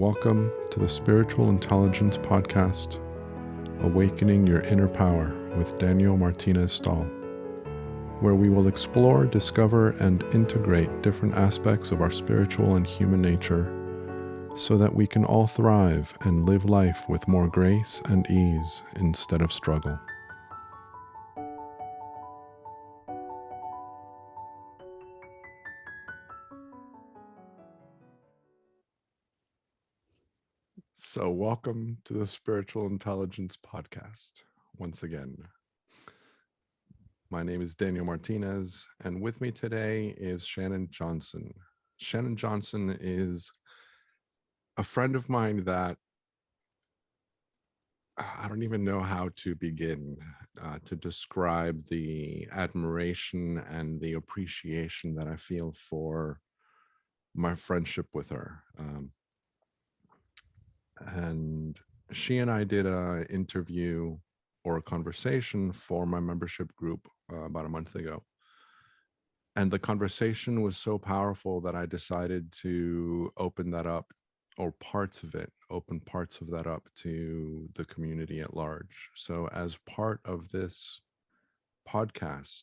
Welcome to the Spiritual Intelligence Podcast, Awakening Your Inner Power with Daniel Martinez Stahl, where we will explore, discover, and integrate different aspects of our spiritual and human nature so that we can all thrive and live life with more grace and ease instead of struggle. So, welcome to the Spiritual Intelligence Podcast once again. My name is Daniel Martinez, and with me today is Shannon Johnson. Shannon Johnson is a friend of mine that I don't even know how to begin to describe the admiration and the appreciation that I feel for my friendship with her. And she and I did an interview or a conversation for my membership group about a month ago. And the conversation was so powerful that I decided to open that up, or open parts of that up to the community at large. So, as part of this podcast,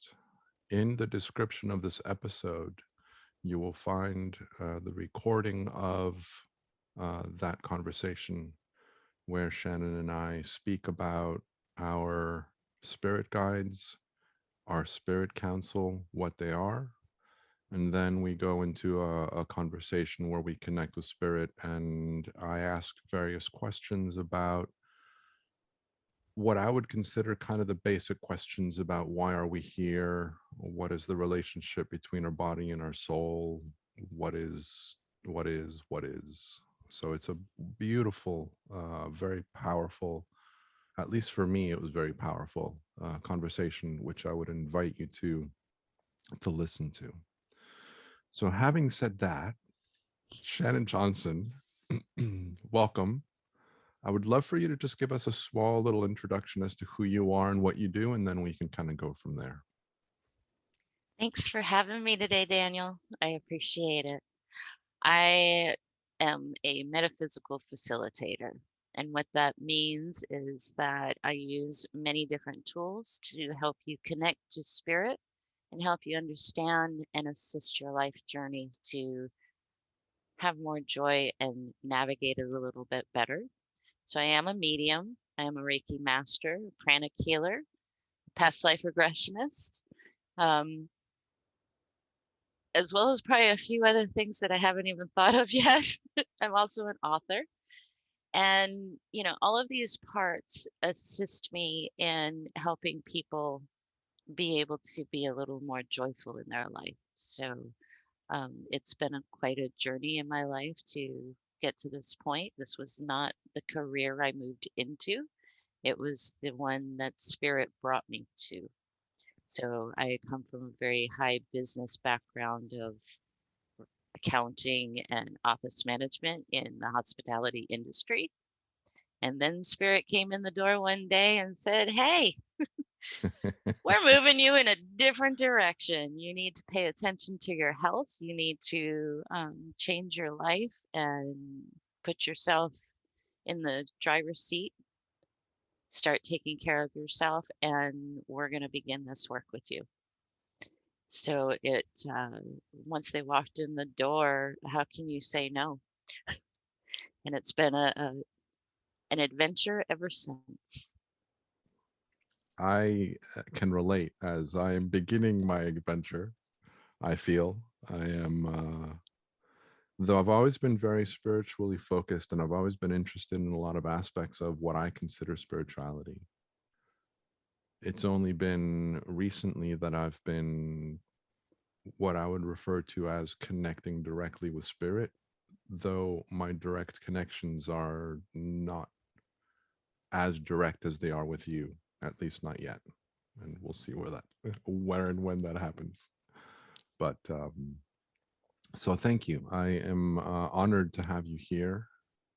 in the description of this episode, you will find the recording of that conversation where Shannon and I speak about our spirit guides, our spirit council, what they are. And then we go into a conversation where we connect with spirit, and I ask various questions about what I would consider kind of the basic questions about why are we here? What is the relationship between our body and our soul? What is? So it's a beautiful, very powerful, at least for me, it was very powerful conversation, which I would invite you to listen to. So having said that, Shannon Johnson, welcome. I would love for you to just give us a small little introduction as to who you are and what you do, and then we can kind of go from there. Thanks for having me today, Daniel. I appreciate it. I am a metaphysical facilitator. And what that means is that I use many different tools to help you connect to spirit and help you understand and assist your life journey to have more joy and navigate it a little bit better. So I am a medium. I am a Reiki master, pranic healer, past life regressionist. Um, as well as probably a few other things that I haven't even thought of yet. I'm also an author. And, all of these parts assist me in helping people be able to be a little more joyful in their life. So it's been quite a journey in my life to get to this point. This was not the career I moved into, it was the one that spirit brought me to. So I come from a very high business background of accounting and office management in the hospitality industry. And then Spirit came in the door one day and said, "Hey, we're moving you in a different direction. You need to pay attention to your health. You need to change your life and put yourself in the driver's seat. Start taking care of yourself, and we're going to begin this work with you." So once they walked in the door, how can you say no? And it's been an adventure ever since. I can relate as I am beginning my adventure. I feel I am, though I've always been very spiritually focused and I've always been interested in a lot of aspects of what I consider spirituality. It's only been recently that I've been what I would refer to as connecting directly with spirit, though my direct connections are not as direct as they are with you, at least not yet. And we'll see where and when that happens. But so thank you. I am honored to have you here.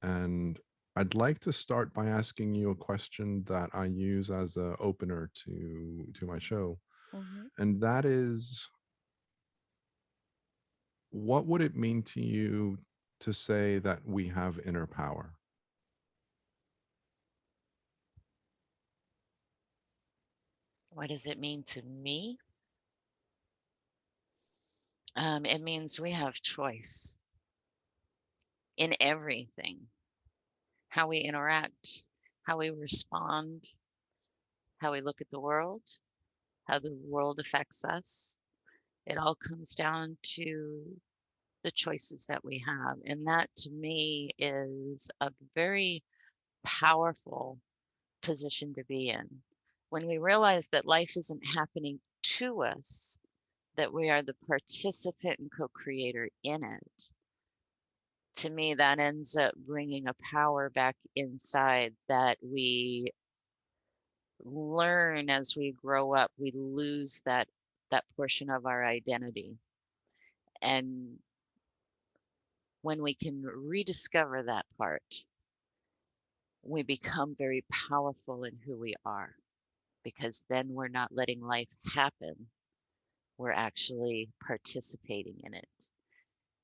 And I'd like to start by asking you a question that I use as an opener to my show. Mm-hmm. And that is, what would it mean to you to say that we have inner power? What does it mean to me? It means we have choice in everything, how we interact, how we respond, how we look at the world, how the world affects us. It all comes down to the choices that we have. And that to me is a very powerful position to be in. When we realize that life isn't happening to us, that we are the participant and co-creator in it, to me, that ends up bringing a power back inside that we learn as we grow up. We lose that portion of our identity. And when we can rediscover that part, we become very powerful in who we are, because then we're not letting life happen. We're actually participating in it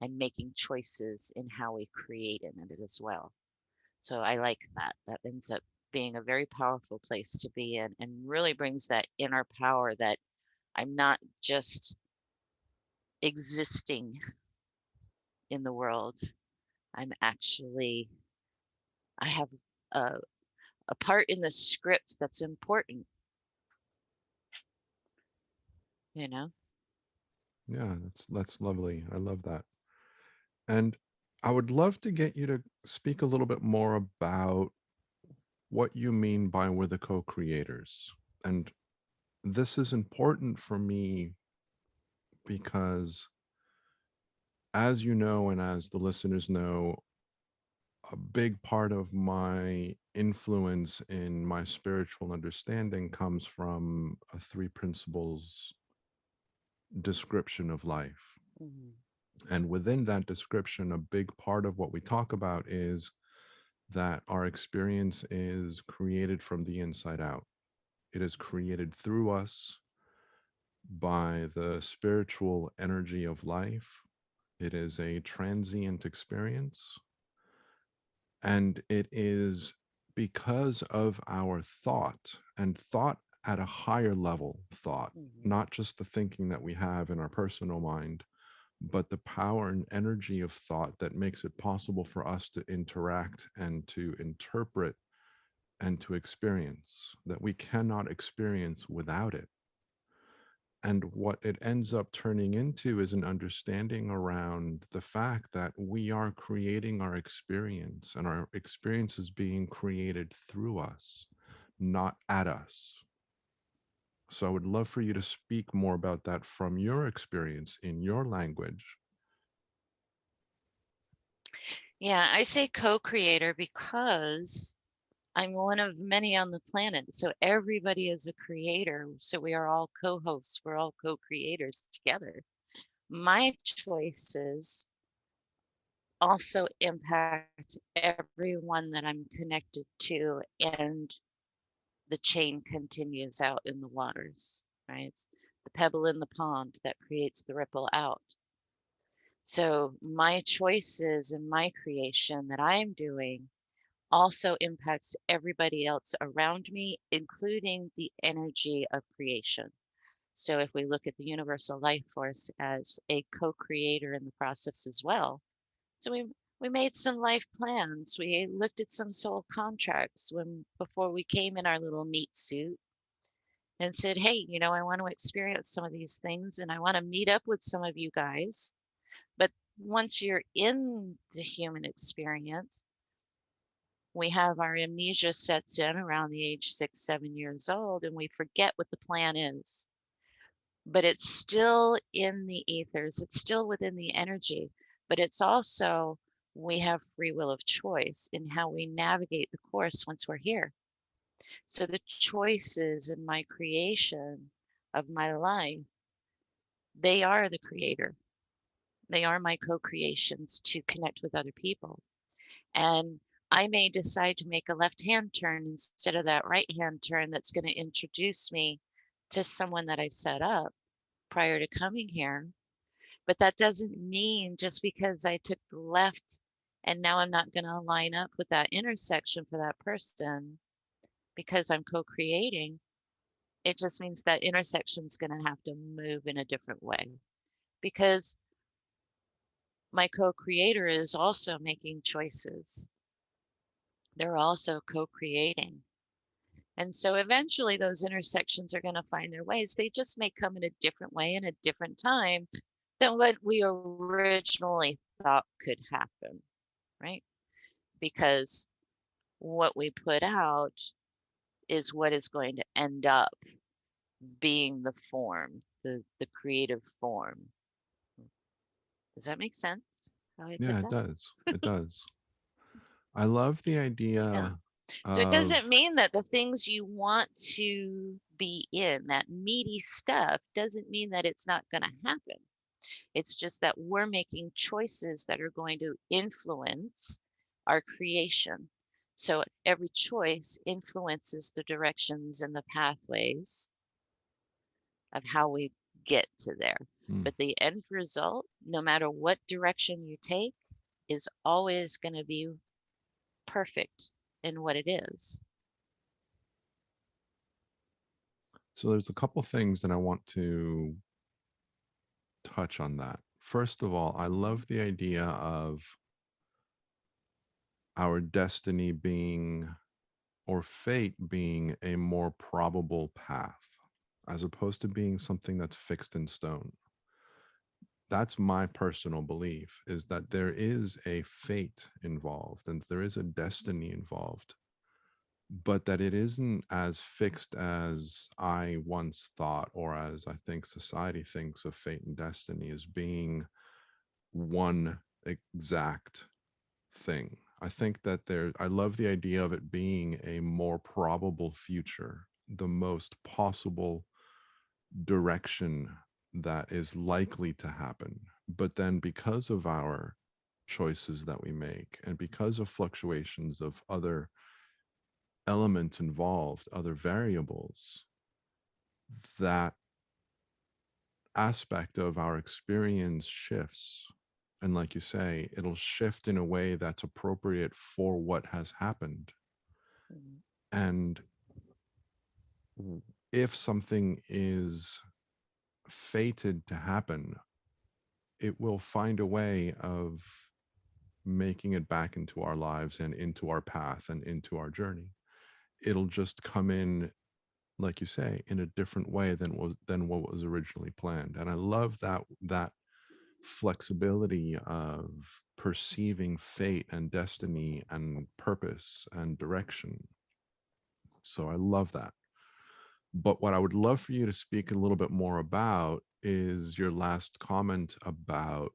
and making choices in how we create in it as well. So I like that. That ends up being a very powerful place to be in, and really brings that inner power that I'm not just existing in the world. I'm actually, I have a, a part in the script that's important, you know? Yeah, that's lovely. I love that. And I would love to get you to speak a little bit more about what you mean by we're the co-creators. And this is important for me because, as you know, and as the listeners know, a big part of my influence in my spiritual understanding comes from a three principles description of life. Mhm. And within that description, a big part of what we talk about is that our experience is created from the inside out. It is created through us by the spiritual energy of life. It is a transient experience. And it is because of our thought, and thought at a higher level thought, Mhm. not just the thinking that we have in our personal mind, but the power and energy of thought that makes it possible for us to interact and to interpret and to experience, that we cannot experience without it. And what it ends up turning into is an understanding around the fact that we are creating our experience, and our experience is being created through us, not at us. So I would love for you to speak more about that from your experience in your language. Yeah, I say co-creator because I'm one of many on the planet. So everybody is a creator. So we are all co-hosts. We're all co-creators together. My choices also impact everyone that I'm connected to, and the chain continues out in the waters, right? It's the pebble in the pond that creates the ripple out. So my choices and my creation that I'm doing also impacts everybody else around me, including the energy of creation. So if we look at the universal life force as a co-creator in the process as well. So we made some life plans. We looked at some soul contracts when before we came in our little meat suit, and said, "Hey, I want to experience some of these things, and I want to meet up with some of you guys." But once you're in the human experience, we have our amnesia sets in around the age 6, 7 years old, and we forget what the plan is. But it's still in the ethers, it's still within the energy, but it's also, we have free will of choice in how we navigate the course once we're here. So the choices in my creation of my life, they are the creator. They are my co-creations to connect with other people. And I may decide to make a left-hand turn instead of that right-hand turn that's going to introduce me to someone that I set up prior to coming here. But that doesn't mean just because I took the left And now I'm not going to line up with that intersection for that person because I'm co-creating. It just means that intersection is going to have to move in a different way because my co-creator is also making choices. They're also co-creating. And so eventually those intersections are going to find their ways. They just may come in a different way in a different time than what we originally thought could happen, right? Because what we put out is what is going to end up being the form, the creative form. Does that make sense how I put Yeah, it that? does. It does. I love the Yeah. idea So it of, doesn't mean that the things you want to be in, that meaty stuff, doesn't mean that it's not going to happen. It's just that we're making choices that are going to influence our creation. So every choice influences the directions and the pathways of how we get to there. hmm. But the end result, no matter what direction you take, is always going to be perfect in what it is. So there's a couple things that I want to touch on that. First of all, I Mhm. love the idea of our destiny being, or fate being, a more probable path as opposed to being something that's fixed in stone. That's my personal belief, is that there is a fate involved and there is a destiny involved, but that it isn't as fixed as I once thought, or as I think society thinks of fate and destiny, as being one exact thing. I think that I love the idea of it being a more probable future, the most possible direction that is likely to happen. But then, because of our choices that we make, and because of fluctuations of other elements involved, other variables, that aspect of our experience shifts. And like you say, it'll shift in a way that's appropriate for what has happened. Mhm. And if something is fated to happen, it will find a way of making it back into our lives and into our path and into our journey. It'll just come in, like you say, in a different way than what was originally planned. And I love that flexibility of perceiving fate and destiny and purpose and direction. So I love that. But what I would love for you to speak a little bit more about is your last comment about,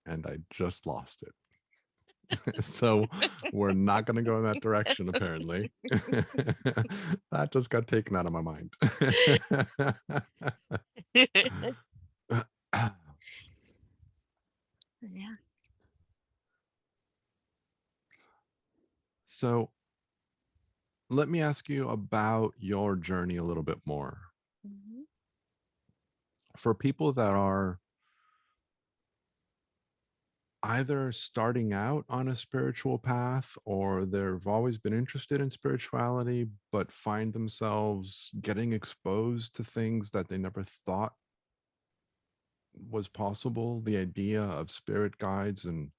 and I just lost it. So we're not going to go in that direction, apparently. That just got taken out of my mind. Yeah. So let me ask you about your journey a little bit more. Mhm. For people that are either starting out on a spiritual path, or they've always been interested in spirituality but find themselves getting exposed to things that they never thought was possible, the idea of spirit guides and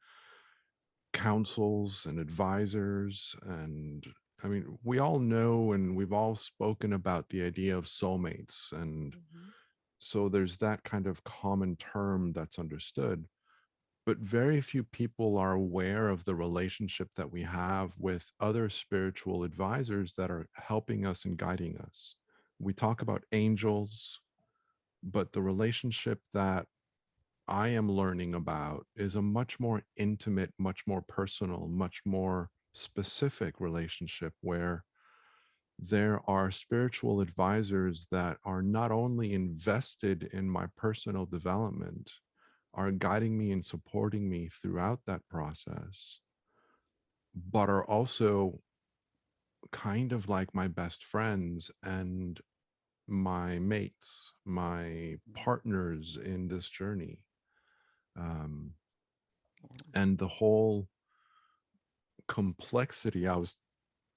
counsels and advisors. And I mean, we all know and we've all spoken about the idea of soulmates, and Mhm. so there's that kind of common term that's understood. But very few people are aware of the relationship that we have with other spiritual advisors that are helping us and guiding us. We talk about angels, but the relationship that I am learning about is a much more intimate, much more personal, much more specific relationship where there are spiritual advisors that are not only invested in my personal development, are guiding me and supporting me throughout that process, but are also kind of like my best friends and my mates, my partners in this journey. Um, and the whole complexity. I was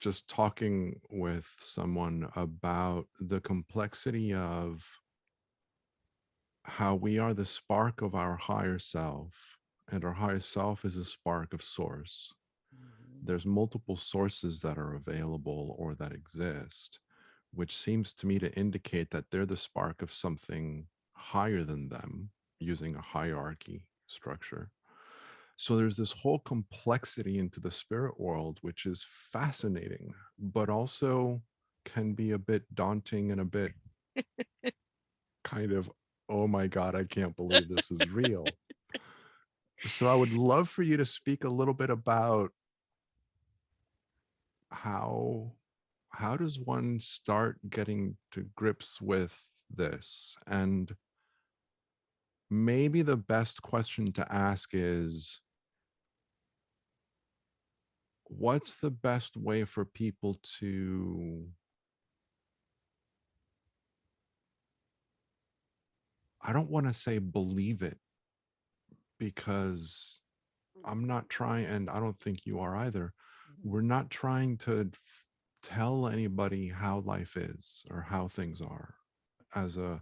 just talking with someone about the complexity of how we are the spark of our higher self, and our higher self is a spark of source. Mhm. There's multiple sources that are available or that exist, which seems to me to indicate that they're the spark of something higher than them, using a hierarchy structure. So there's this whole complexity into the spirit world, which is fascinating, but also can be a bit daunting and a bit kind of, oh my God, I can't believe this is real. So I would love for you to speak a little bit about how how does one start getting to grips with this? And maybe the best question to ask is, what's the best way for people to, I don't want to say believe it, because I'm not trying, and I don't think you are either. Mhm. We're not trying to tell anybody how life is or how things are as a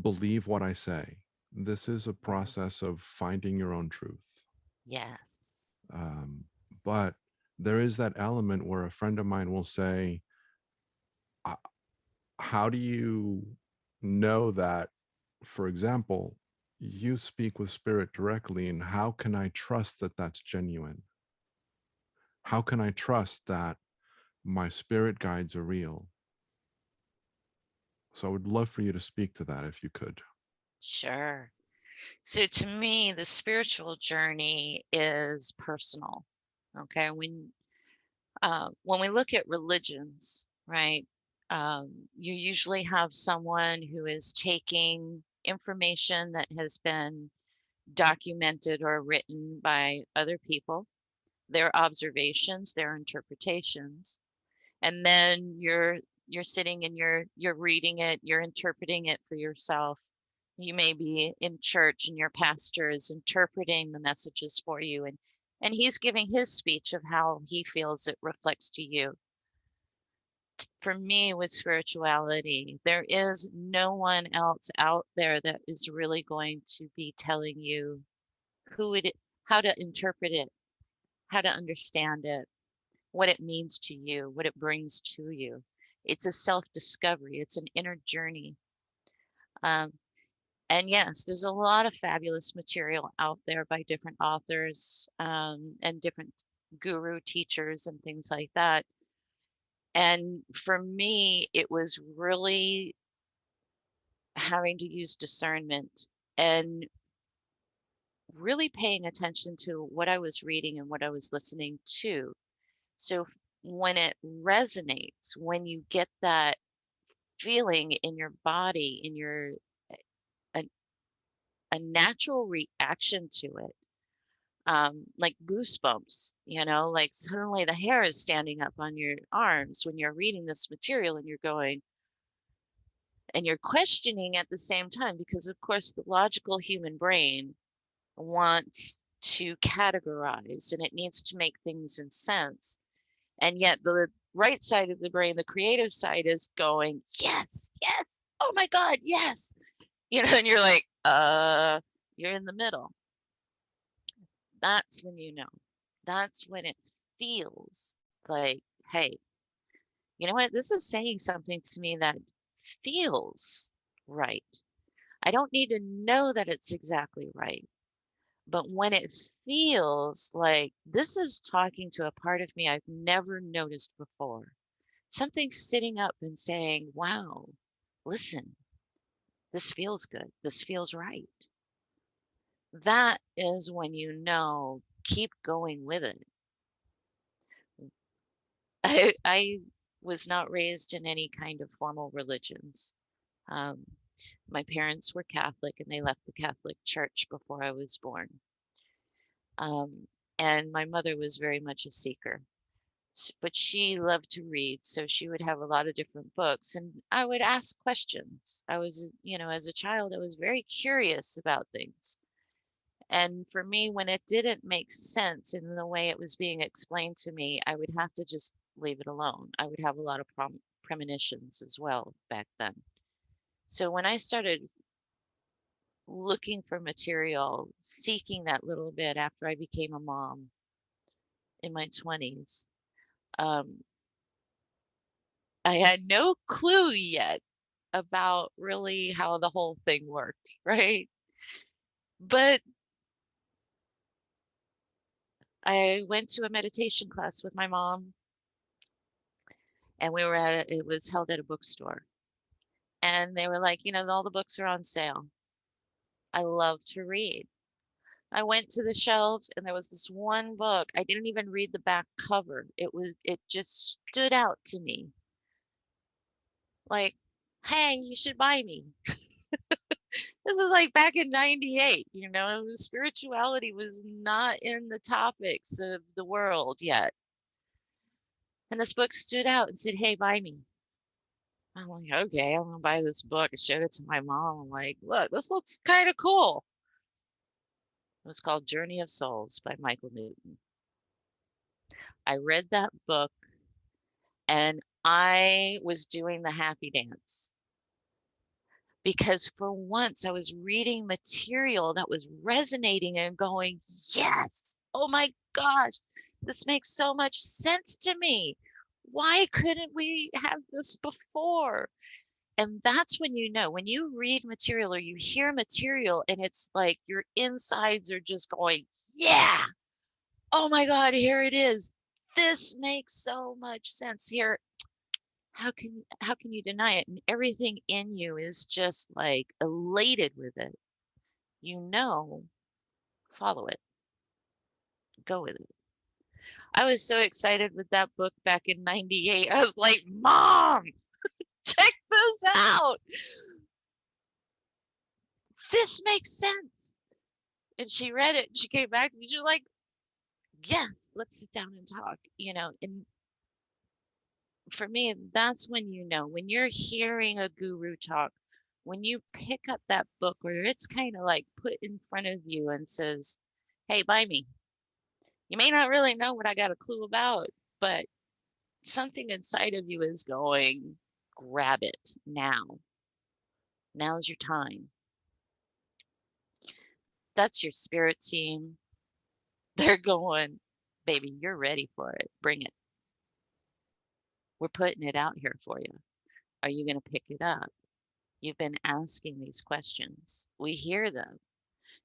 believe what I say. This is a Mhm. process of finding your own truth. Yes. Um, but there is that element where a friend of mine will say, "Uh, how do you know that, for example, you speak with spirit directly, and how can I trust that that's genuine? How can I trust that my spirit guides are real?" So I would love for you to speak to that if you could. Sure. So to me, the spiritual journey is personal. Okay. When we look at religions, right, you usually have someone who is taking information that has been documented or written by other people, their observations, their interpretations, and then you're sitting and you're reading it, you're interpreting it for yourself. You may be in church and your pastor is interpreting the messages for you, and he's giving his speech of how he feels it reflects to you. For me, with spirituality, there is no one else out there that is really going to be telling you who it how to interpret it, how to understand it, what it means to you, what it brings to you. It's a self-discovery, it's an inner journey. Um, and yes, there's a lot of fabulous material out there by different authors, and different guru teachers and things like that. And for me, it was really having to use discernment and really paying attention to what I was reading and what I was listening to. So when it resonates, when you get that feeling in your body, in your a, a natural reaction to it, like goosebumps, like suddenly the hair is standing up on your arms when you're reading this material and you're going and you're questioning at the same time, because of course the logical human brain wants to categorize and it needs to make things in sense. And yet the right side of the brain, the creative side, is going, yes, yes, oh my God, yes. And you're like, you're in the middle. That's when you know. That's when it feels like, hey, you know what? This is saying something to me that feels right. I don't need to know that it's exactly right. But when it feels like this is talking to a part of me I've never noticed before, something sitting up and saying, wow, listen, this feels good. This feels right. That is when you know, keep going with it. I was not raised in any kind of formal religions. Um, my parents were Catholic and they left the Catholic Church before I was born. Um, and my mother was very much a seeker. But she loved to read, so she would have a lot of different books, and I would ask questions. I was, as a child, I was very curious about things. And for me, when it didn't make sense in the way it was being explained to me, I would have to just leave it alone. I would have a lot of premonitions as well back then. So when I started looking for material, seeking that little bit after I became a mom in my 20s, um, I had no clue yet about really how the whole thing worked, right? But I went to a meditation class with my mom, and it was held at a bookstore. And they were like, all the books are on sale. I love to read. I went to the shelves and there was this one book. I didn't even read the back cover. It just stood out to me. Like, hey, you should buy me. This is like back in 98, spirituality was not in the topics of the world yet. And this book stood out and said, hey, buy me. I'm like, okay, I'm gonna buy this book. I showed it to my mom. I'm like, look, this looks kind of cool. It was called Journey of Souls by Michael Newton. I read that book and I was doing the happy dance because for once I was reading material that was resonating and going, yes, oh my gosh, this makes so much sense to me. Why couldn't we have this before? And that's when when you read material or you hear material and it's like your insides are just going, yeah, oh my God, here it is. This makes so much sense here. How can you deny it? And everything in you is just like elated with it. Follow it, go with it. I was so excited with that book back in 98. I was like, Mom, check this out. This makes sense. And she read it and she came back and she's like, yes, let's sit down and talk, and for me, that's when you're hearing a guru talk, when you pick up that book where it's kind of like put in front of you and says, hey, buy me. You may not really know what I got a clue about, but something inside of you is going, grab it now. Now's your time. That's your spirit team. They're going, baby, you're ready for it. Bring it. We're putting it out here for you. Are you going to pick it up? You've been asking these questions. We hear them.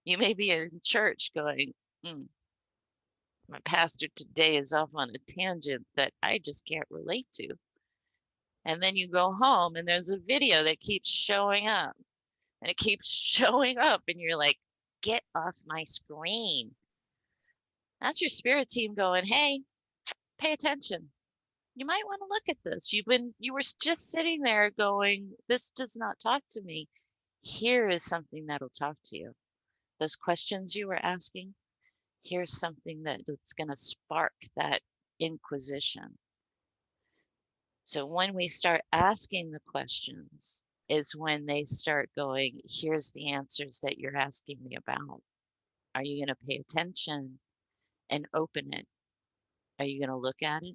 You may be in church going, my pastor today is off on a tangent that I just can't relate to. And then you go home and there's a video that keeps showing up and it keeps showing up and you're like, get off my screen. That's your spirit team going, hey, pay attention. You might want to look at this. You were just sitting there going, this does not talk to me. Here is something that'll talk to you. Those questions you were asking, here's something that's going to spark that inquisition. So when we start asking the questions is when they start going, here's the answers that you're asking me about. Are you going to pay attention and open it? Are you going to look at it?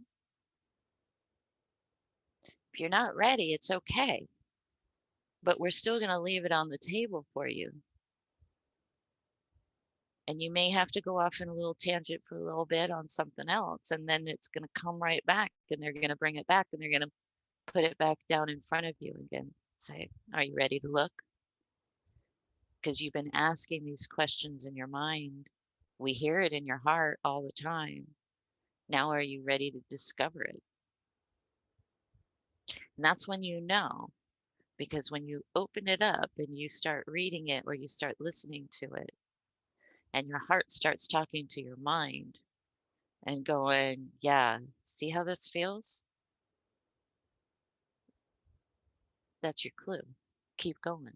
If you're not ready, it's okay. But we're still going to leave it on the table for you. And you may have to go off in a little tangent for a little bit on something else. And then it's going to come right back and they're going to bring it back and they're going to put it back down in front of you again. Say, are you ready to look? Because you've been asking these questions in your mind. We hear it in your heart all the time. Now, are you ready to discover it? And that's when because when you open it up and you start reading it or you start listening to it, and your heart starts talking to your mind and going, yeah, see how this feels? That's your clue. Keep going.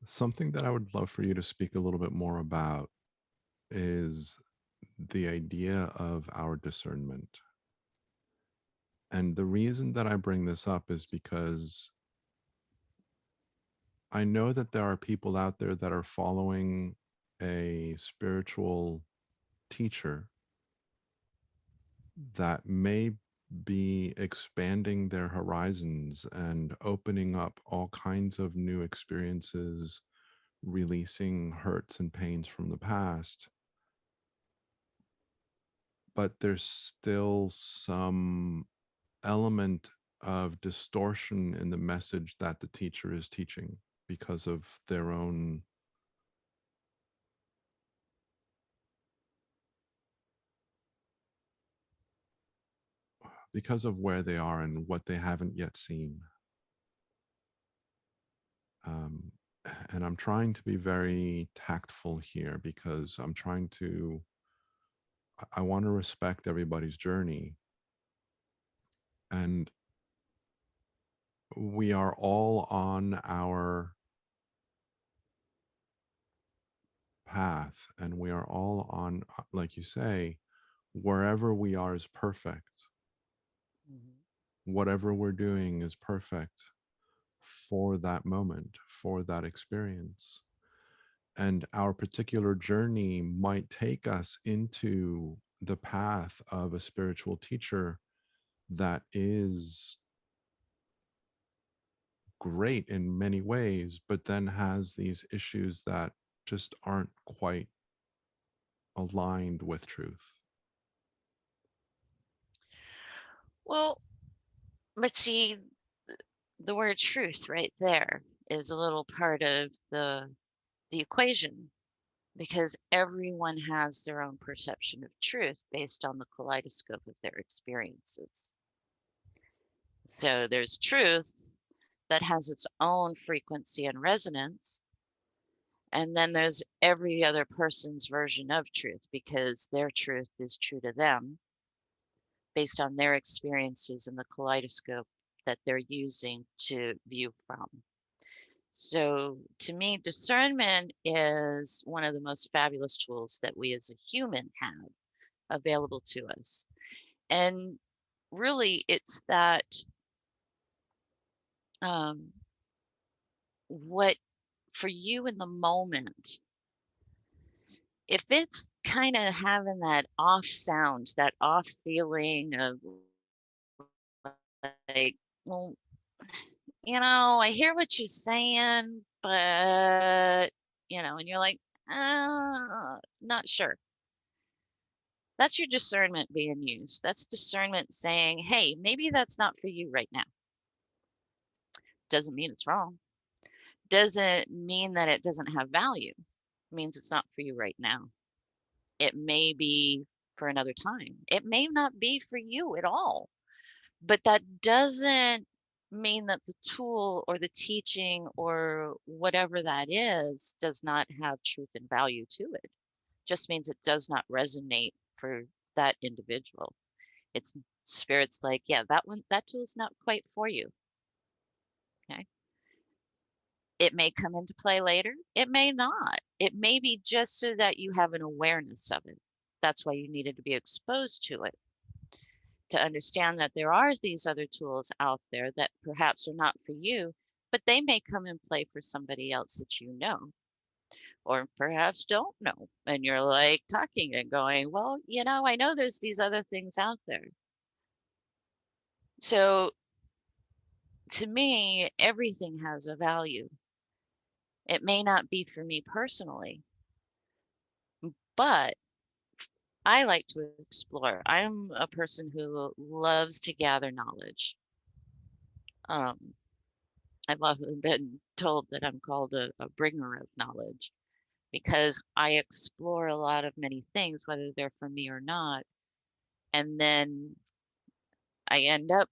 Something that I would love for you to speak a little bit more about is the idea of our discernment. And the reason that I bring this up is because I know that there are people out there that are following a spiritual teacher that may be expanding their horizons and opening up all kinds of new experiences, releasing hurts and pains from the past. But there's still some element of distortion in the message that the teacher is teaching because of their own because of where they are and what they haven't yet seen. Um, and I'm trying to be very tactful here because I want to respect everybody's journey. And we are all on our path, and we are all on, like you say, wherever we are is perfect. Mhm. Whatever we're doing is perfect for that moment, for that experience. And our particular journey might take us into the path of a spiritual teacher that is great in many ways, but then has these issues that just aren't quite aligned with truth. Well, but see, the word truth right there is a little part of the equation because everyone has their own perception of truth based on the kaleidoscope of their experiences. So there's truth that has its own frequency and resonance. And then there's every other person's version of truth because their truth is true to them based on their experiences and the kaleidoscope that they're using to view from. So to me, discernment is one of the most fabulous tools that we as a human have available to us. And really, it's that um, what for you in the moment, if it's kind of having that off sound, that off feeling of like, well, I hear what you're saying, but, and you're like, not sure. That's your discernment being used. That's discernment saying, hey, maybe that's not for you right now. Doesn't mean it's wrong. Doesn't mean that it doesn't have value. It means it's not for you right now. It may be for another time. It may not be for you at all. But that doesn't mean that the tool or the teaching or whatever that is does not have truth and value to it. Just means it does not resonate for that individual. It's spirit's like, yeah, that tool's not quite for you. Okay. It may come into play later. It may not. It may be just so that you have an awareness of it. That's why you needed to be exposed to it, to understand that there are these other tools out there that perhaps are not for you, but they may come in play for somebody else that you know, or perhaps don't know. And you're like talking and going, well, I know there's these other things out there. So to me, everything has a value. It may not be for me personally, but I like to explore. I'm a person who loves to gather knowledge. Um, I've often been told that I'm called a bringer of knowledge because I explore a lot of many things, whether they're for me or not. And then I end up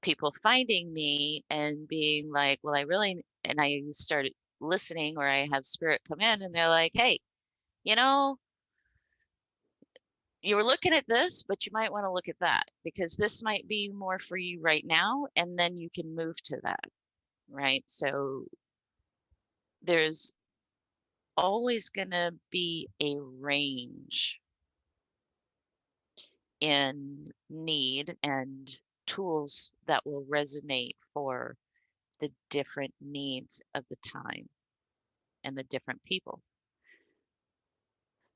people finding me and being like, well, and I started listening or I have spirit come in and they're like, hey, you know, you were looking at this, but you might want to look at that because this might be more for you right now. And then you can move to that. Right. So there's always going to be a range in need and tools that will resonate for the different needs of the time and the different people.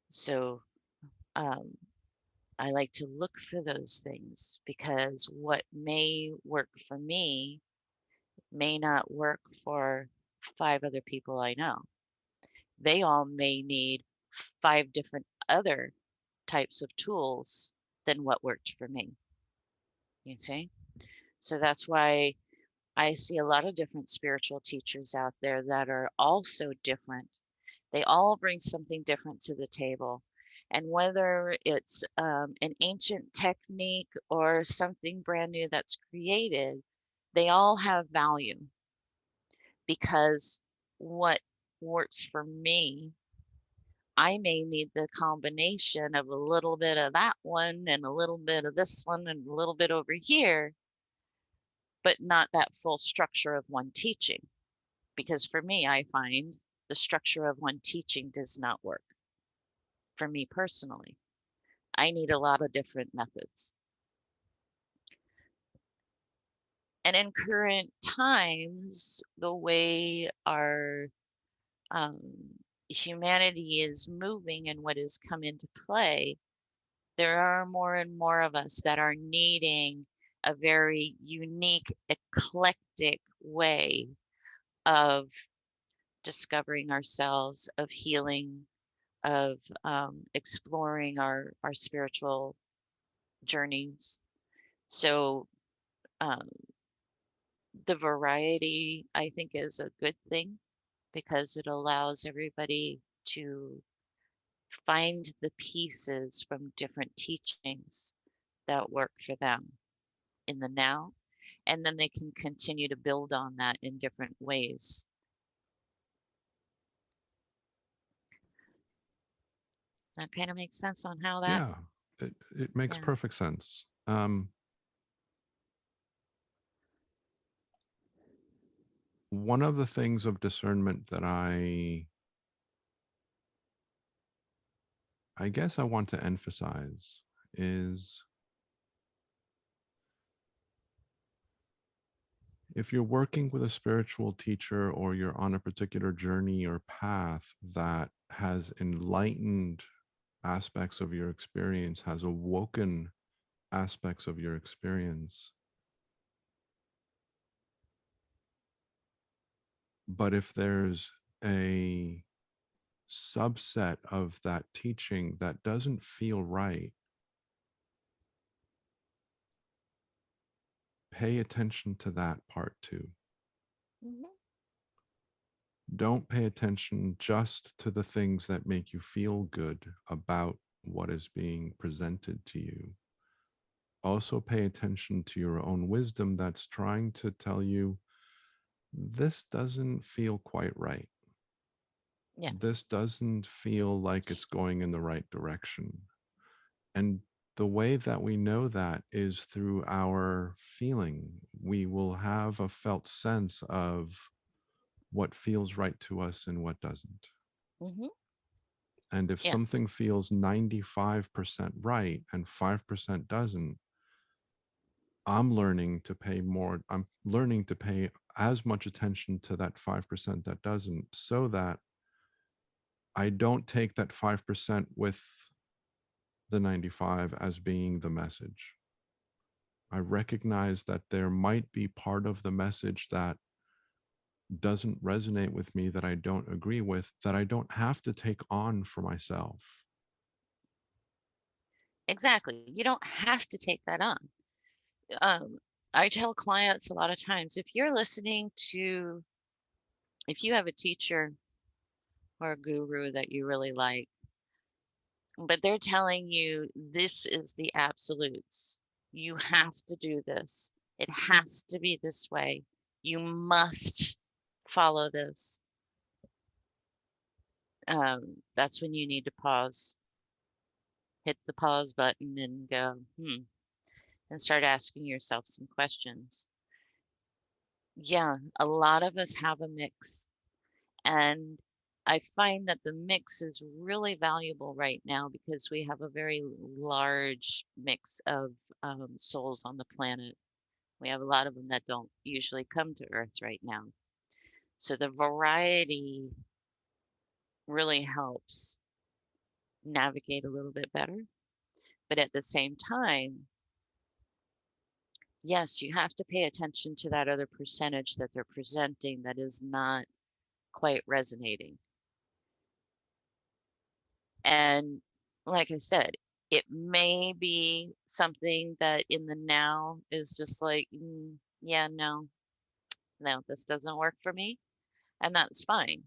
So um, I like to look for those things because what may work for me may not work for 5 other people I know. They all may need 5 different other types of tools than what worked for me. You see? So that's why I see a lot of different spiritual teachers out there that are also different. They all bring something different to the table. And whether it's an ancient technique or something brand new that's created, they all have value because what works for me, I may need the combination of a little bit of that one and a little bit of this one and a little bit over here, but not that full structure of one teaching. Because for me, I find the structure of one teaching does not work for me personally. I need a lot of different methods. And in current times, the way our um, humanity is moving and what has come into play, there are more and more of us that are needing a very unique, eclectic way of discovering ourselves, of healing, of exploring our spiritual journeys. So um, the variety, I think, is a good thing because it allows everybody to find the pieces from different teachings that work for them in the now, and then they can continue to build on that in different ways. That kind of makes sense on how that, Yeah, it makes yeah. perfect sense. One of the things of discernment that I guess I want to emphasize is if you're working with a spiritual teacher or you're on a particular journey or path that has enlightened aspects of your experience, has awoken aspects of your experience, but if there's a subset of that teaching that doesn't feel right, pay attention to that part too. Hmm. Don't pay attention just to the things that make you feel good about what is being presented to you. Also, pay attention to your own wisdom that's trying to tell you this doesn't feel quite right. Yes. This doesn't feel like it's going in the right direction. And the way that we know that is through our feeling. We will have a felt sense of what feels right to us and what doesn't. Hmm. And if something Yes. feels 95% right and 5% doesn't, I'm learning to pay as much attention to that 5% that doesn't, so that I don't take that 5% with the 95 as being the message. I recognize that there might be part of the message that doesn't resonate with me, that I don't agree with, that I don't have to take on for myself. Exactly. You don't have to take that on. Um, I tell clients a lot of times if you're listening to, if you have a teacher or a guru that you really like, but they're telling you this is the absolutes, you have to do this, it has to be this way, you must follow this. That's when you need to pause, hit the pause button and go, and start asking yourself some questions. Yeah, a lot of us have a mix. And I find that the mix is really valuable right now because we have a very large mix of souls on the planet. We have a lot of them that don't usually come to Earth right now. So the variety really helps navigate a little bit better. But at the same time, yes, you have to pay attention to that other percentage that they're presenting that is not quite resonating. And like I said, it may be something that in the now is just like, yeah, no, this doesn't work for me. And that's fine.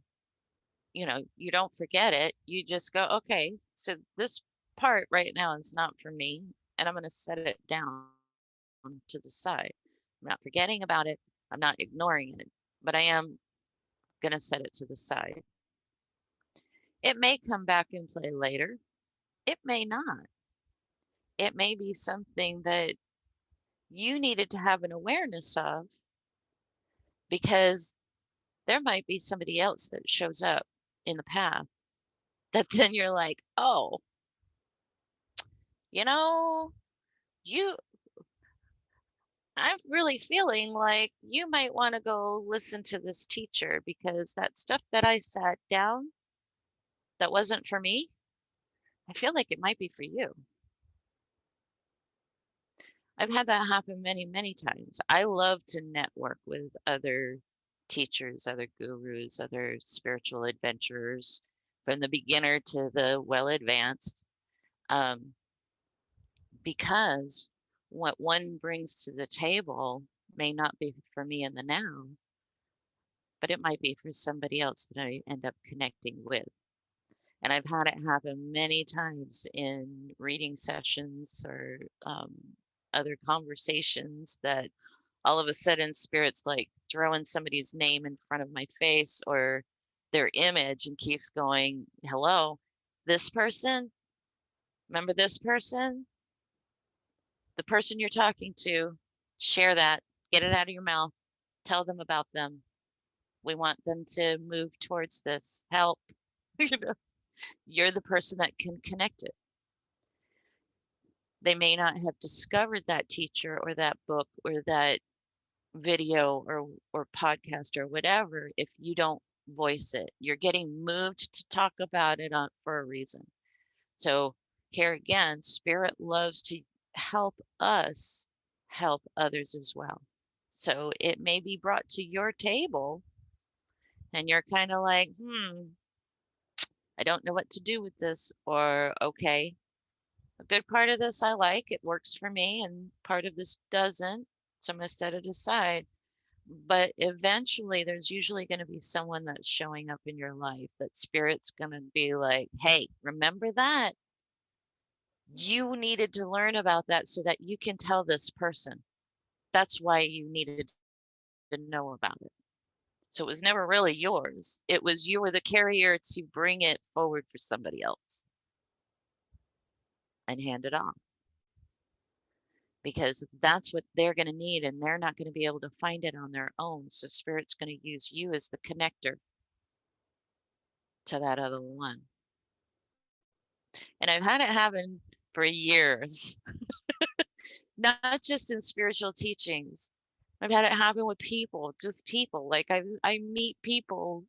You don't forget it. You just go, okay, so this part right now is not for me. And I'm going to set it down to the side. I'm not forgetting about it. I'm not ignoring it, but I am going to set it to the side. It may come back and play later. It may not. It may be something that you needed to have an awareness of because there might be somebody else that shows up in the path that then you're like, oh, you know, you, I'm really feeling like you might want to go listen to this teacher because that stuff that I sat down that wasn't for me, I feel like it might be for you. I've had that happen many, many times. I love to network with other teachers, other gurus, other spiritual adventurers, from the beginner to the well advanced, um, because what one brings to the table may not be for me in the now, but it might be for somebody else that I end up connecting with. And I've had it happen many times in reading sessions or other conversations that all of a sudden spirit's like throwing somebody's name in front of my face or their image and keeps going, hello, this person, remember this person, the person you're talking to, share that, get it out of your mouth, tell them about them. We want them to move towards this help. You're the person that can connect it. They may not have discovered that teacher or that book or that video or podcast or whatever if you don't voice it. You're getting moved to talk about it for a reason. So here again, spirit loves to help us help others as well. So it may be brought to your table and you're kind of like, I don't know what to do with this. Or, okay, a good part of this I like, it works for me, and part of this doesn't. So I'm going to set it aside. But eventually, there's usually going to be someone that's showing up in your life that spirit's going to be like, hey, remember that? You needed to learn about that so that you can tell this person. That's why you needed to know about it. So it was never really yours. It was you were the carrier to bring it forward for somebody else and hand it off. Because that's what they're going to need, and they're not going to be able to find it on their own. So spirit's going to use you as the connector to that other one. And I've had it happen for years, not just in spiritual teachings. I've had it happen with people, just people. Like I meet people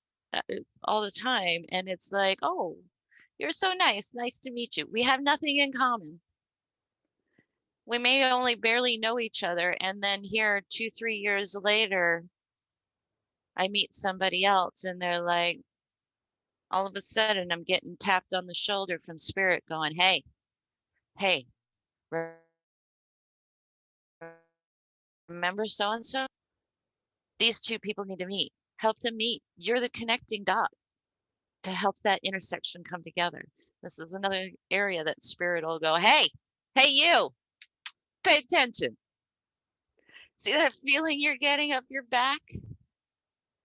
all the time, and it's like, oh, you're so nice. Nice to meet you. We have nothing in common. We may only barely know each other, and then here 2-3 years later, I meet somebody else, and they're like, all of a sudden, I'm getting tapped on the shoulder from spirit, going, hey, remember so and so? These two people need to meet. Help them meet. You're the connecting dot to help that intersection come together. This is another area that spirit will go, hey, you, pay attention. See that feeling you're getting up your back?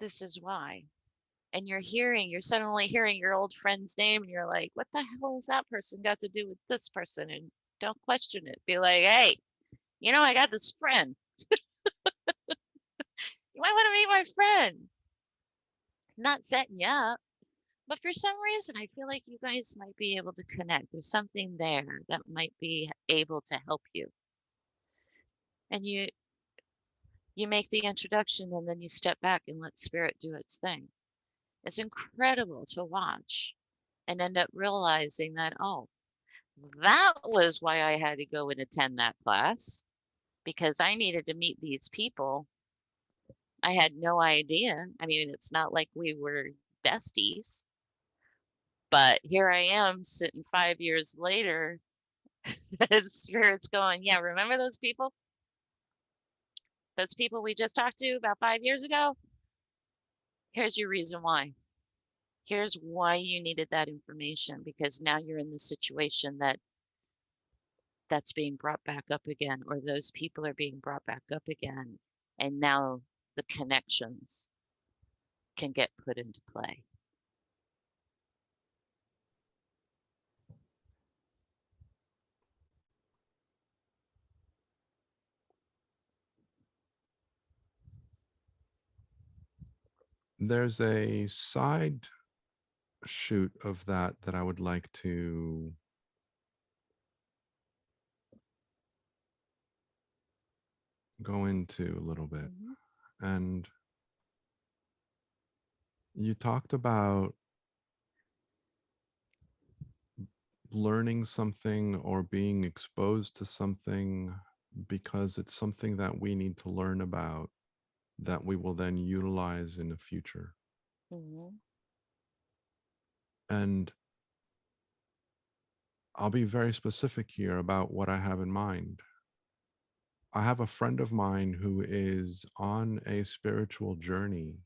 This is why. And you're suddenly hearing your old friend's name, and you're like, what the hell has that person got to do with this person? And don't question it. Be like, hey, I got this friend. You might want to meet my friend. I'm not setting you up. But for some reason, I feel like you guys might be able to connect. There's something there that might be able to help you. And you make the introduction and then you step back and let spirit do its thing. It's incredible to watch and end up realizing that, oh, that was why I had to go and attend that class because I needed to meet these people. I had no idea. I mean, it's not like we were besties, but here I am sitting 5 years later and spirit's going, yeah, remember those people? Those people we just talked to about 5 years ago? Here's your reason why. Here's why you needed that information because now you're in the situation that's being brought back up again, or those people are being brought back up again. And now the connections can get put into play. There's a side shoot of that that I would like to go into a little bit. Mm-hmm. And you talked about learning something or being exposed to something because it's something that we need to learn about that we will then utilize in the future. Mm-hmm. And I'll be very specific here about what I have in mind. I have a friend of mine who is on a spiritual journey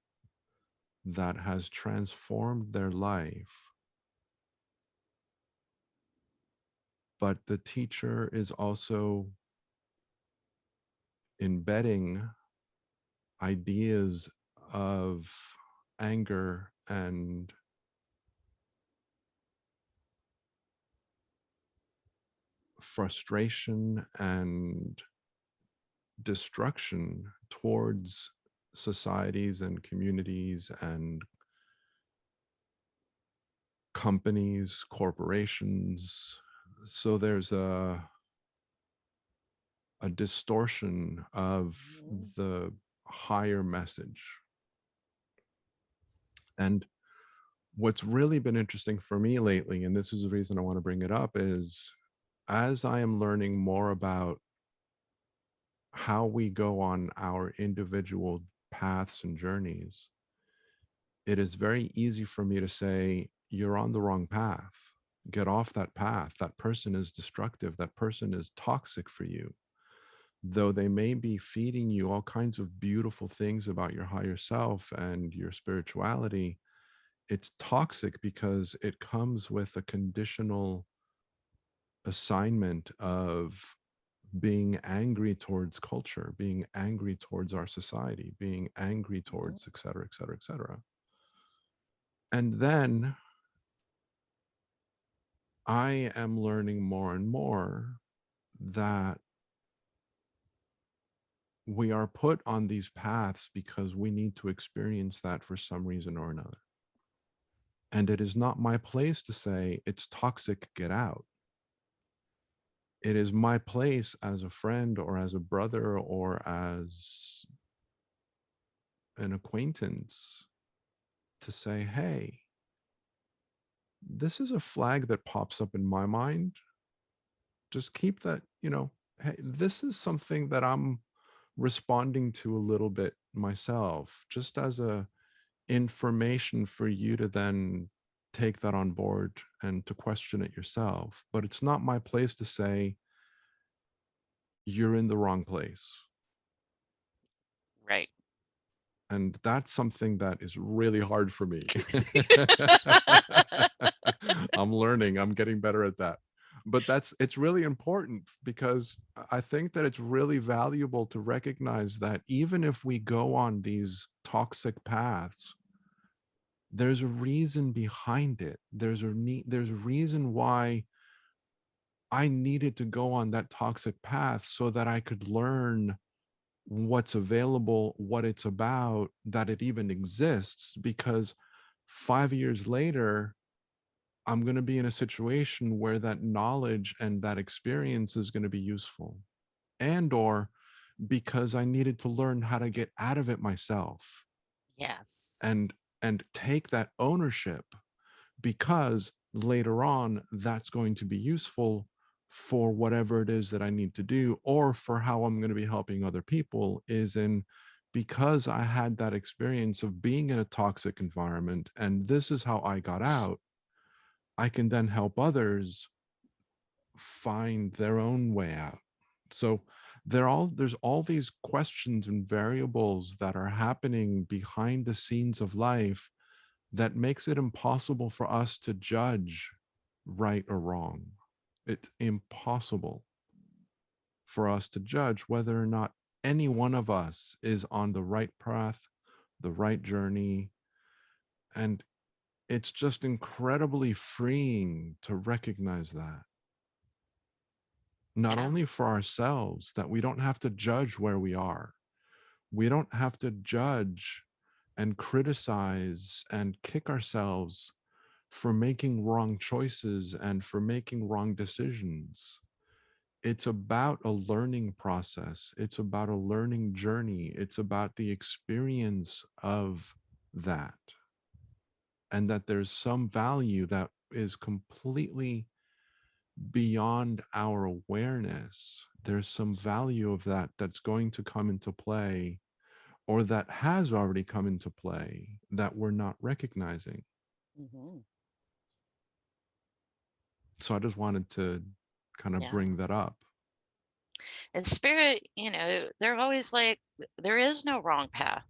that has transformed their life, but the teacher is also embedding ideas of anger and frustration and destruction towards societies and communities and companies, corporations. So there's a distortion of Mm-hmm. the higher message. And what's really been interesting for me lately, and this is the reason I want to bring it up, is as I am learning more about how we go on our individual paths and journeys, it is very easy for me to say, you're on the wrong path. Get off that path. That person is destructive. That person is toxic for you. Though they may be feeding you all kinds of beautiful things about your higher self and your spirituality, it's toxic because it comes with a conditional assignment of being angry towards culture, being angry towards our society, being angry Mm-hmm. towards et cetera, et cetera, et cetera. And then I am learning more and more that we are put on these paths because we need to experience that for some reason or another. And it is not my place to say it's toxic, get out. It is my place as a friend or as a brother or as an acquaintance to say, hey, this is a flag that pops up in my mind. Just keep that, hey, this is something that I'm responding to a little bit myself, just as a information for you to then take that on board and to question it yourself. But it's not my place to say you're in the wrong place. Right. And that's something that is really hard for me. I'm learning, I'm getting better at that. But it's really important because I think that it's really valuable to recognize that even if we go on these toxic paths, there's a reason behind it. There's a reason why I needed to go on that toxic path so that I could learn what's available, what it's about, that it even exists. Because 5 years later, I'm going to be in a situation where that knowledge and that experience is going to be useful, and or because I needed to learn how to get out of it myself, Yes. and take that ownership, because later on that's going to be useful for whatever it is that I need to do, or for how I'm going to be helping other people, is in, because I had that experience of being in a toxic environment and this is how I got out, I can then help others find their own way out. So there's all these questions and variables that are happening behind the scenes of life that makes it impossible for us to judge right or wrong. It's impossible for us to judge whether or not any one of us is on the right path, the right journey. And it's just incredibly freeing to recognize that, not Yeah. only for ourselves, that we don't have to judge where we are. We don't have to judge and criticize and kick ourselves for making wrong choices and for making wrong decisions. It's about a learning process. It's about a learning journey. It's about the experience of that. And that there's some value that is completely beyond our awareness. There's some value of that that's going to come into play, or that has already come into play, that we're not recognizing. Hmm. So I just wanted to kind of Yeah. bring that up. And spirit, they're always like, there is no wrong path.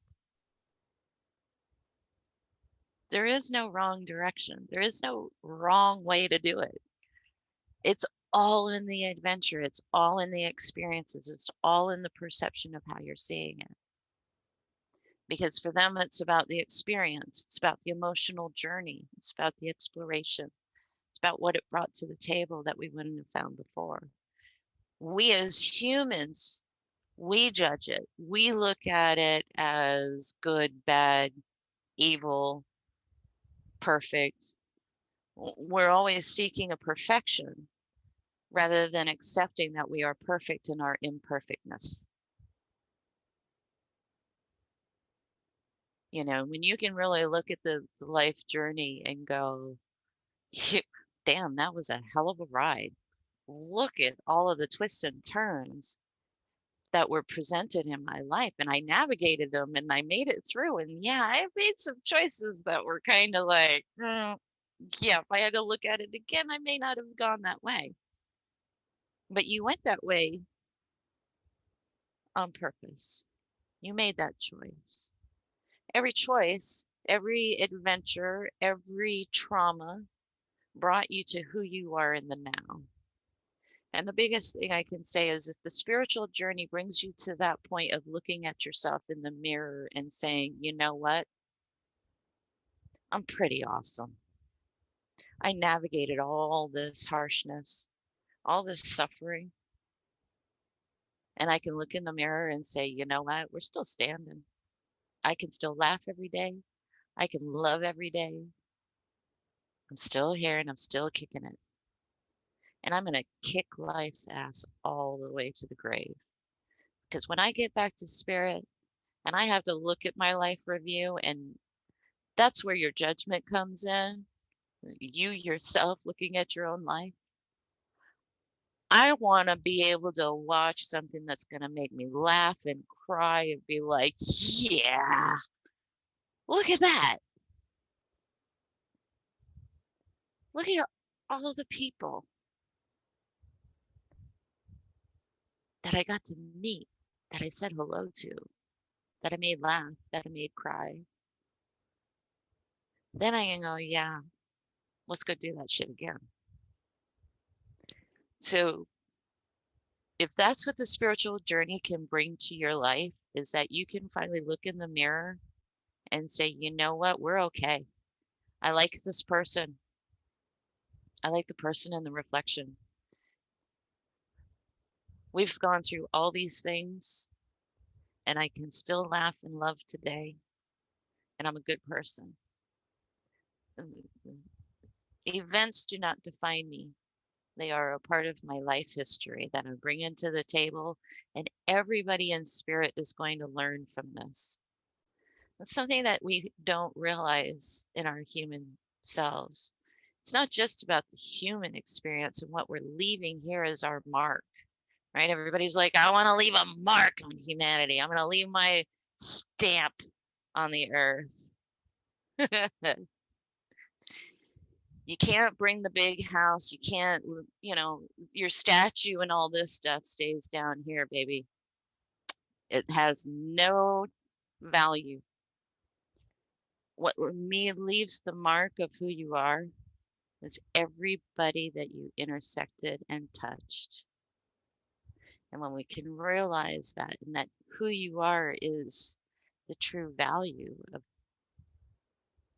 There is no wrong direction. There is no wrong way to do it. It's all in the adventure. It's all in the experiences. It's all in the perception of how you're seeing it. Because for them, it's about the experience. It's about the emotional journey. It's about the exploration. It's about what it brought to the table that we wouldn't have found before. We as humans, we judge it. We look at it as good, bad, evil, perfect. We're always seeking a perfection rather than accepting that we are perfect in our imperfectness. When you can really look at the life journey and go, damn, that was a hell of a ride. Look at all of the twists and turns that were presented in my life, and I navigated them and I made it through. And yeah, I made some choices that were kind of like, yeah, if I had to look at it again, I may not have gone that way. But you went that way on purpose. You made that choice. Every choice, every adventure, every trauma brought you to who you are in the now. And the biggest thing I can say is, if the spiritual journey brings you to that point of looking at yourself in the mirror and saying, you know what? I'm pretty awesome. I navigated all this harshness, all this suffering, and I can look in the mirror and say, you know what? We're still standing. I can still laugh every day. I can love every day. I'm still here and I'm still kicking it. And I'm going to kick life's ass all the way to the grave. Because when I get back to spirit and I have to look at my life review, and that's where your judgment comes in, you yourself looking at your own life. I want to be able to watch something that's going to make me laugh and cry and be like, yeah, look at that. Look at all the people that I got to meet, that I said hello to, that I made laugh, that I made cry. Then I can go, yeah, let's go do that shit again. So if that's what the spiritual journey can bring to your life, is that you can finally look in the mirror and say, you know what, we're okay. I like this person. I like the person in the reflection. We've gone through all these things, and I can still laugh and love today, and I'm a good person. Events do not define me. They are a part of my life history that I bring into the table, and everybody in spirit is going to learn from this. It's something that we don't realize in our human selves. It's not just about the human experience and what we're leaving here as our mark, right? Everybody's like, I want to leave a mark on humanity. I'm going to leave my stamp on the earth. You can't bring the big house. You can't, your statue and all this stuff stays down here, baby. It has no value. What leaves the mark of who you are is everybody that you intersected and touched. And when we can realize that, and that who you are is the true value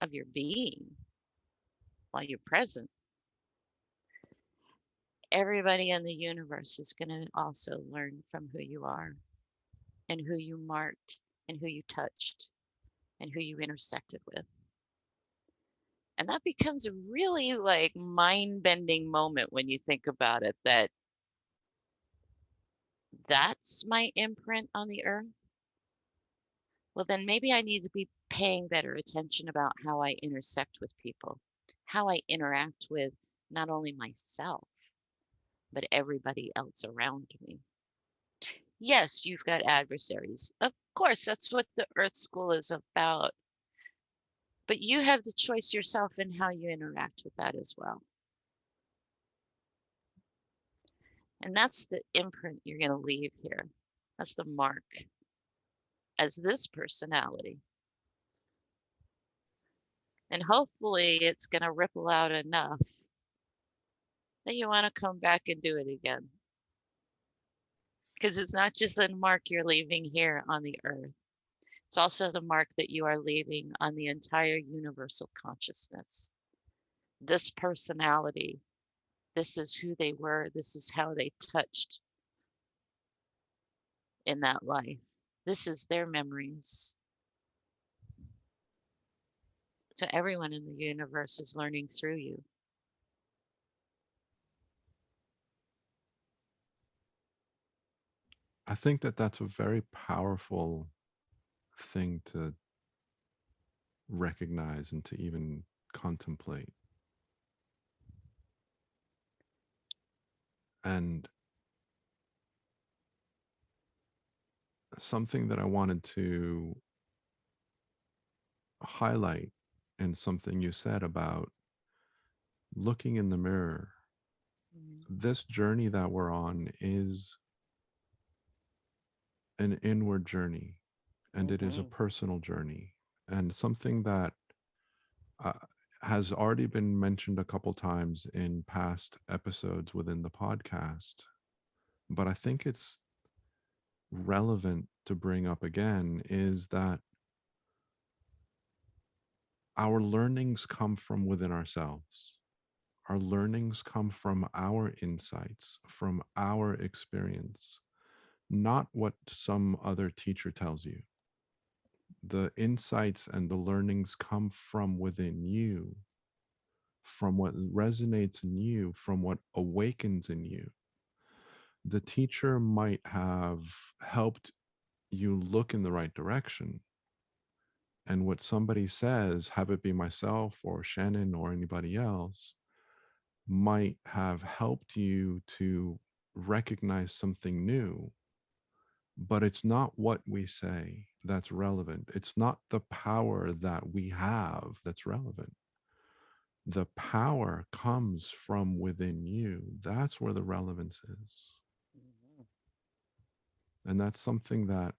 of your being while you're present, everybody in the universe is going to also learn from who you are and who you marked and who you touched and who you intersected with. And that becomes a really like mind-bending moment when you think about it, that that's my imprint on the earth. Well, then maybe I need to be paying better attention about how I intersect with people, how I interact with not only myself, but everybody else around me. Yes, you've got adversaries. Of course, that's what the Earth School is about. But you have the choice yourself in how you interact with that as well. And that's the imprint you're going to leave here. That's the mark as this personality. And hopefully it's going to ripple out enough that you want to come back and do it again. Because it's not just a mark you're leaving here on the earth. It's also the mark that you are leaving on the entire universal consciousness. This personality, this is who they were. This is how they touched in that life. This is their memories. So everyone in the universe is learning through you. I think that that's a very powerful thing to recognize and to even contemplate. And something that I wanted to highlight in something you said about looking in the mirror. Mm-hmm. This journey that we're on is an inward journey, and it is a Mm-hmm. personal journey, and something that uh, has already been mentioned a couple times in past episodes within the podcast, but I think it's relevant to bring up again, is that our learnings come from within ourselves. Our learnings come from our insights, from our experience, not what some other teacher tells you. The insights and the learnings come from within you, from what resonates in you, from what awakens in you. The teacher might have helped you look in the right direction. And what somebody says, have it be myself or Shannon or anybody else, might have helped you to recognize something new. But it's not what we say that's relevant. It's not the power that we have that's relevant. The power comes from within you. That's where the relevance is. Mm-hmm. And that's something that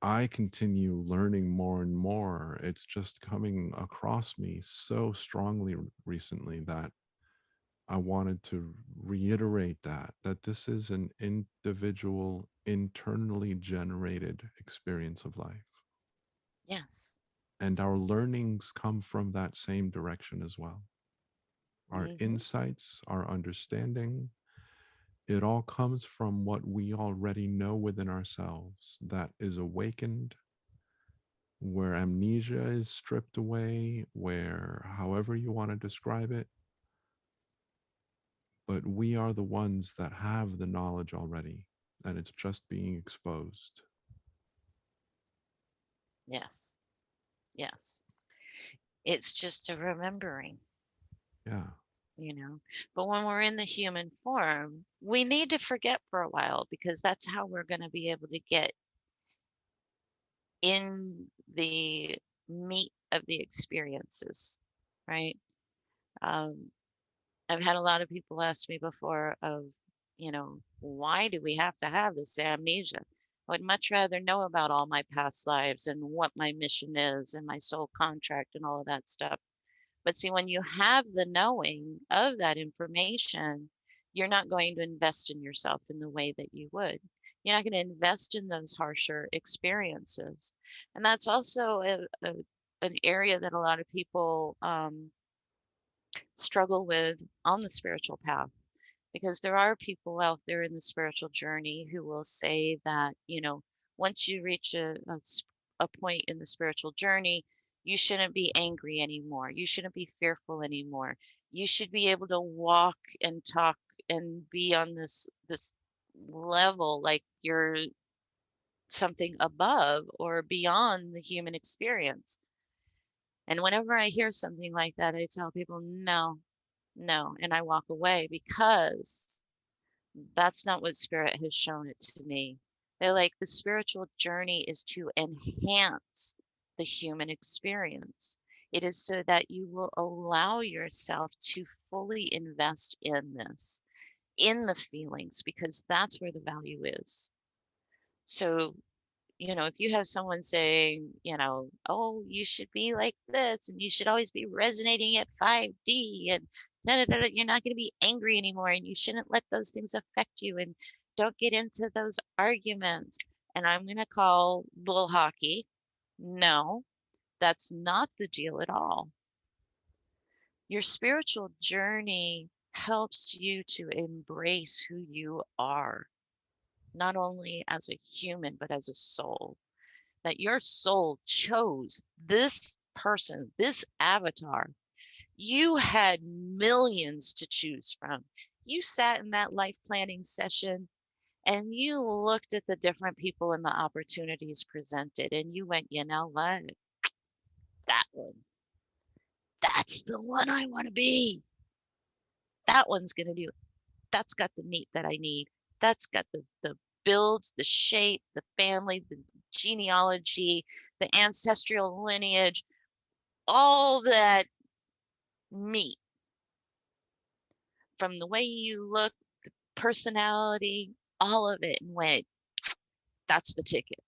I continue learning more and more. It's just coming across me so strongly recently that I wanted to reiterate that this is an individual, internally generated experience of life. Yes. And our learnings come from that same direction as well. Our Mm-hmm. insights, our understanding, it all comes from what we already know within ourselves that is awakened where amnesia is stripped away, where however you want to describe it, but we are the ones that have the knowledge already, and it's just being exposed. Yes. Yes. It's just a remembering, Yeah. you know. But when we're in the human form, we need to forget for a while because that's how we're going to be able to get in the meat of the experiences, right? Um, I've had a lot of people ask me before of, why do we have to have this amnesia? I would much rather know about all my past lives and what my mission is and my soul contract and all of that stuff. But see, when you have the knowing of that information, you're not going to invest in yourself in the way that you would. You're not going to invest in those harsher experiences. And that's also an area that a lot of people struggle with on the spiritual path, because there are people out there in the spiritual journey who will say that, once you reach a point in the spiritual journey, you shouldn't be angry anymore. You shouldn't be fearful anymore. You should be able to walk and talk and be on this level like you're something above or beyond the human experience. And whenever I hear something like that, I tell people, no, no, and I walk away because that's not what spirit has shown it to me. They're like, the spiritual journey is to enhance the human experience. It is so that you will allow yourself to fully invest in this, in the feelings, because that's where the value is. So, if you have someone saying, oh, you should be like this and you should always be resonating at 5D and da, da, da, da, you're not going to be angry anymore and you shouldn't let those things affect you and don't get into those arguments. And I'm going to call bull hockey. No, that's not the deal at all. Your spiritual journey helps you to embrace who you are, not only as a human, but as a soul. That your soul chose this person, this avatar. You had millions to choose from. You sat in that life planning session and you looked at the different people and the opportunities presented, and you went, you know what? That one. That's the one I want to be. That one's going to do it. That's got the meat that I need. That's got the builds, the shape, the family, the genealogy, the ancestral lineage, all that meat, from the way you look, the personality, all of it, and went, that's the ticket.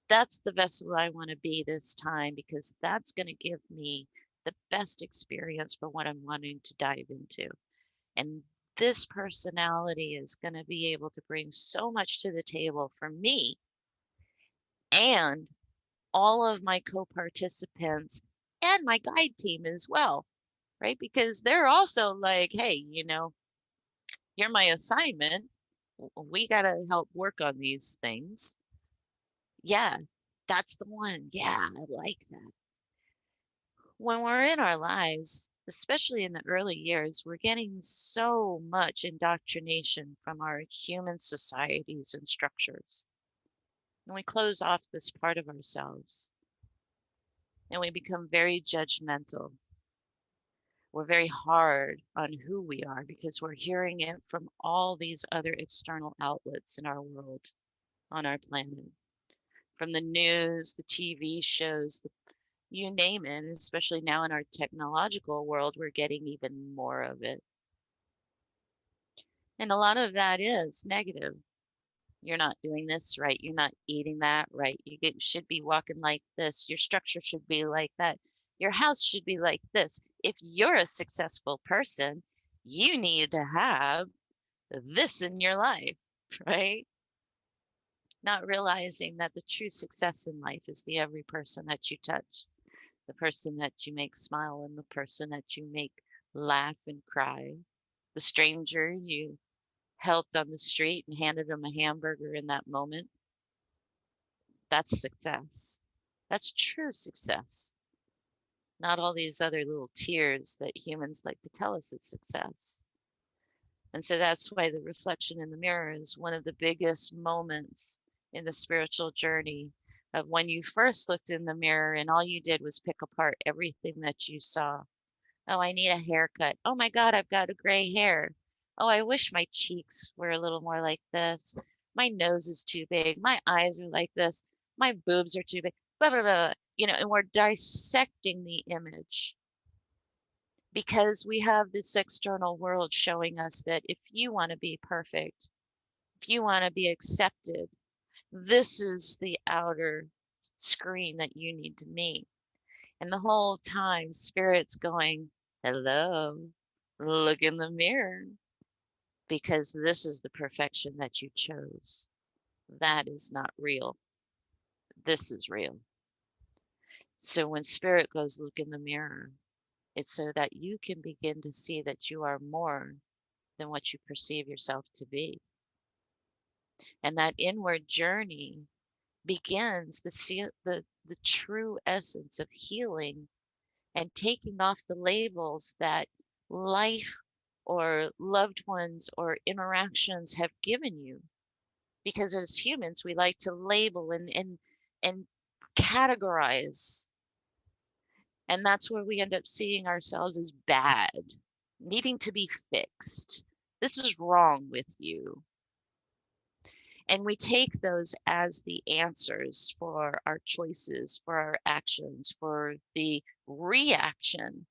That's the vessel I want to be this time, because that's going to give me the best experience for what I'm wanting to dive into. And this personality is going to be able to bring so much to the table for me and all of my co-participants and my guide team as well, right? Because they're also like, hey, you're my assignment. We got to help work on these things. Yeah, that's the one. Yeah, I like that. When we're in our lives, especially in the early years, we're getting so much indoctrination from our human societies and structures. And we close off this part of ourselves and we become very judgmental. We're very hard on who we are because we're hearing it from all these other external outlets in our world, on our planet, from the news, the TV shows, you name it. Especially now in our technological world, we're getting even more of it. And a lot of that is negative. You're not doing this right. You're not eating that right. Should be walking like this. Your structure should be like that. Your house should be like this. If you're a successful person, you need to have this in your life, right? Not realizing that the true success in life is the every person that you touch, the person that you make smile, and the person that you make laugh and cry, the stranger you helped on the street and handed them a hamburger in that moment. That's success. That's true success, not all these other little tiers that humans like to tell us is success. And so that's why the reflection in the mirror is one of the biggest moments in the spiritual journey of when you first looked in the mirror and all you did was pick apart everything that you saw. Oh, I need a haircut. Oh my God, I've got a gray hair. Oh, I wish my cheeks were a little more like this. My nose is too big. My eyes are like this. My boobs are too big. Blah, blah, blah. And we're dissecting the image because we have this external world showing us that if you want to be perfect, if you want to be accepted, this is the outer screen that you need to meet. And the whole time, Spirit's going, hello, look in the mirror, because this is the perfection that you chose. That is not real. This is real. So when Spirit goes, look in the mirror, it's so that you can begin to see that you are more than what you perceive yourself to be. And that inward journey begins the true essence of healing and taking off the labels that life or loved ones or interactions have given you. Because as humans, we like to label and categorize. And that's where we end up seeing ourselves as bad, needing to be fixed. This is wrong with you. And we take those as the answers for our choices, for our actions, for the reaction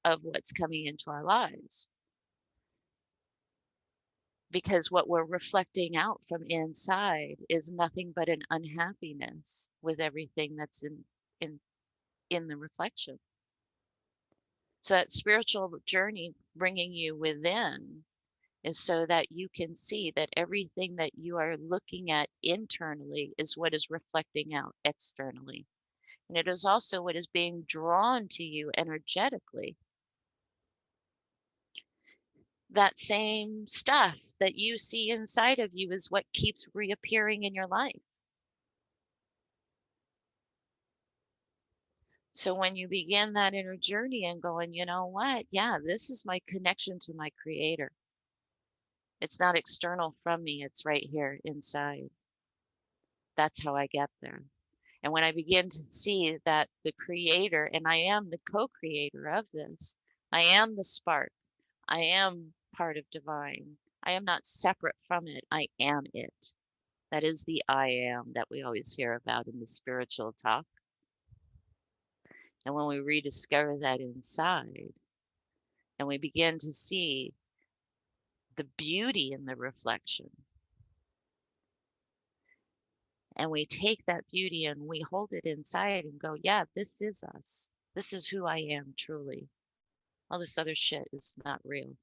of what's coming into our lives. Because what we're reflecting out from inside is nothing but an unhappiness with everything that's in the reflection. So that spiritual journey bringing you within is so that you can see that everything that you are looking at internally is what is reflecting out externally. And it is also what is being drawn to you energetically. That same stuff that you see inside of you is what keeps reappearing in your life. So when you begin that inner journey and going, you know what? Yeah, this is my connection to my creator. It's not external from me. It's right here inside. That's how I get there. And when I begin to see that the creator, and I am the co-creator of this, I am the spark. I am part of divine. I am not separate from it. I am it. That is the I am that we always hear about in the spiritual talk. And when we rediscover that inside and we begin to see the beauty in the reflection, and we take that beauty and we hold it inside and go, yeah, this is us. This is who I am truly. All this other shit is not real.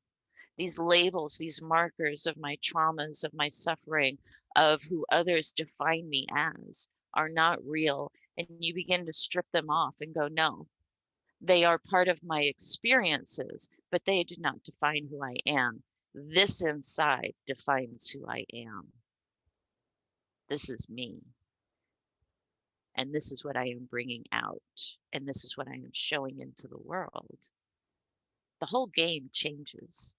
These labels, these markers of my traumas, of my suffering, of who others define me as are not real. And you begin to strip them off and go, no, they are part of my experiences, but they do not define who I am. This inside defines who I am. This is me. And this is what I am bringing out. And this is what I am showing into the world. The whole game changes.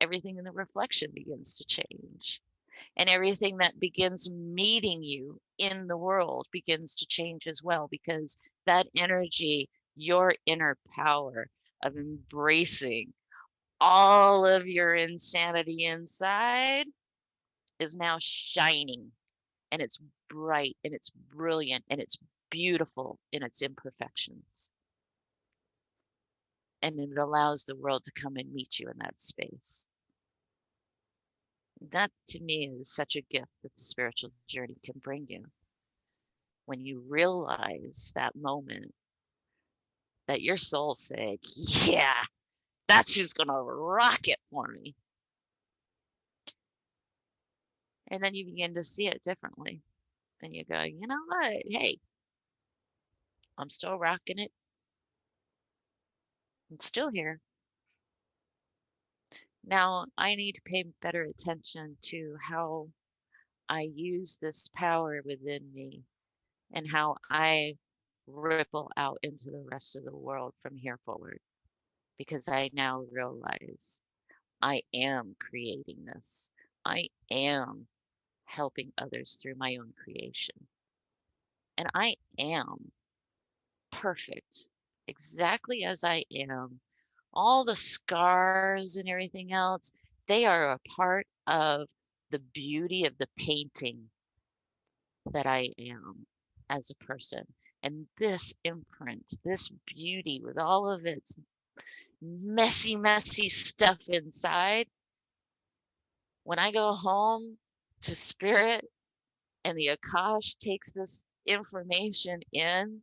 Everything in the reflection begins to change. And everything that begins meeting you in the world begins to change as well, because that energy, your inner power of embracing all of your insanity inside, is now shining, and it's bright and it's brilliant and it's beautiful in its imperfections. And it allows the world to come and meet you in that space. That to me is such a gift that the spiritual journey can bring you. When you realize that moment that your soul said, yeah, that's who's going to rock it for me. And then you begin to see it differently. And you go, you know what? Hey, I'm still rocking it. I'm still here. Now I need to pay better attention to how I use this power within me and how I ripple out into the rest of the world from here forward, because I now realize I am creating this. I am helping others through my own creation. And I am perfect exactly as I am. All the scars and everything else, they are a part of the beauty of the painting that I am as a person. And this imprint, this beauty with all of its messy, messy stuff inside, when I go home to spirit and the Akash takes this information in,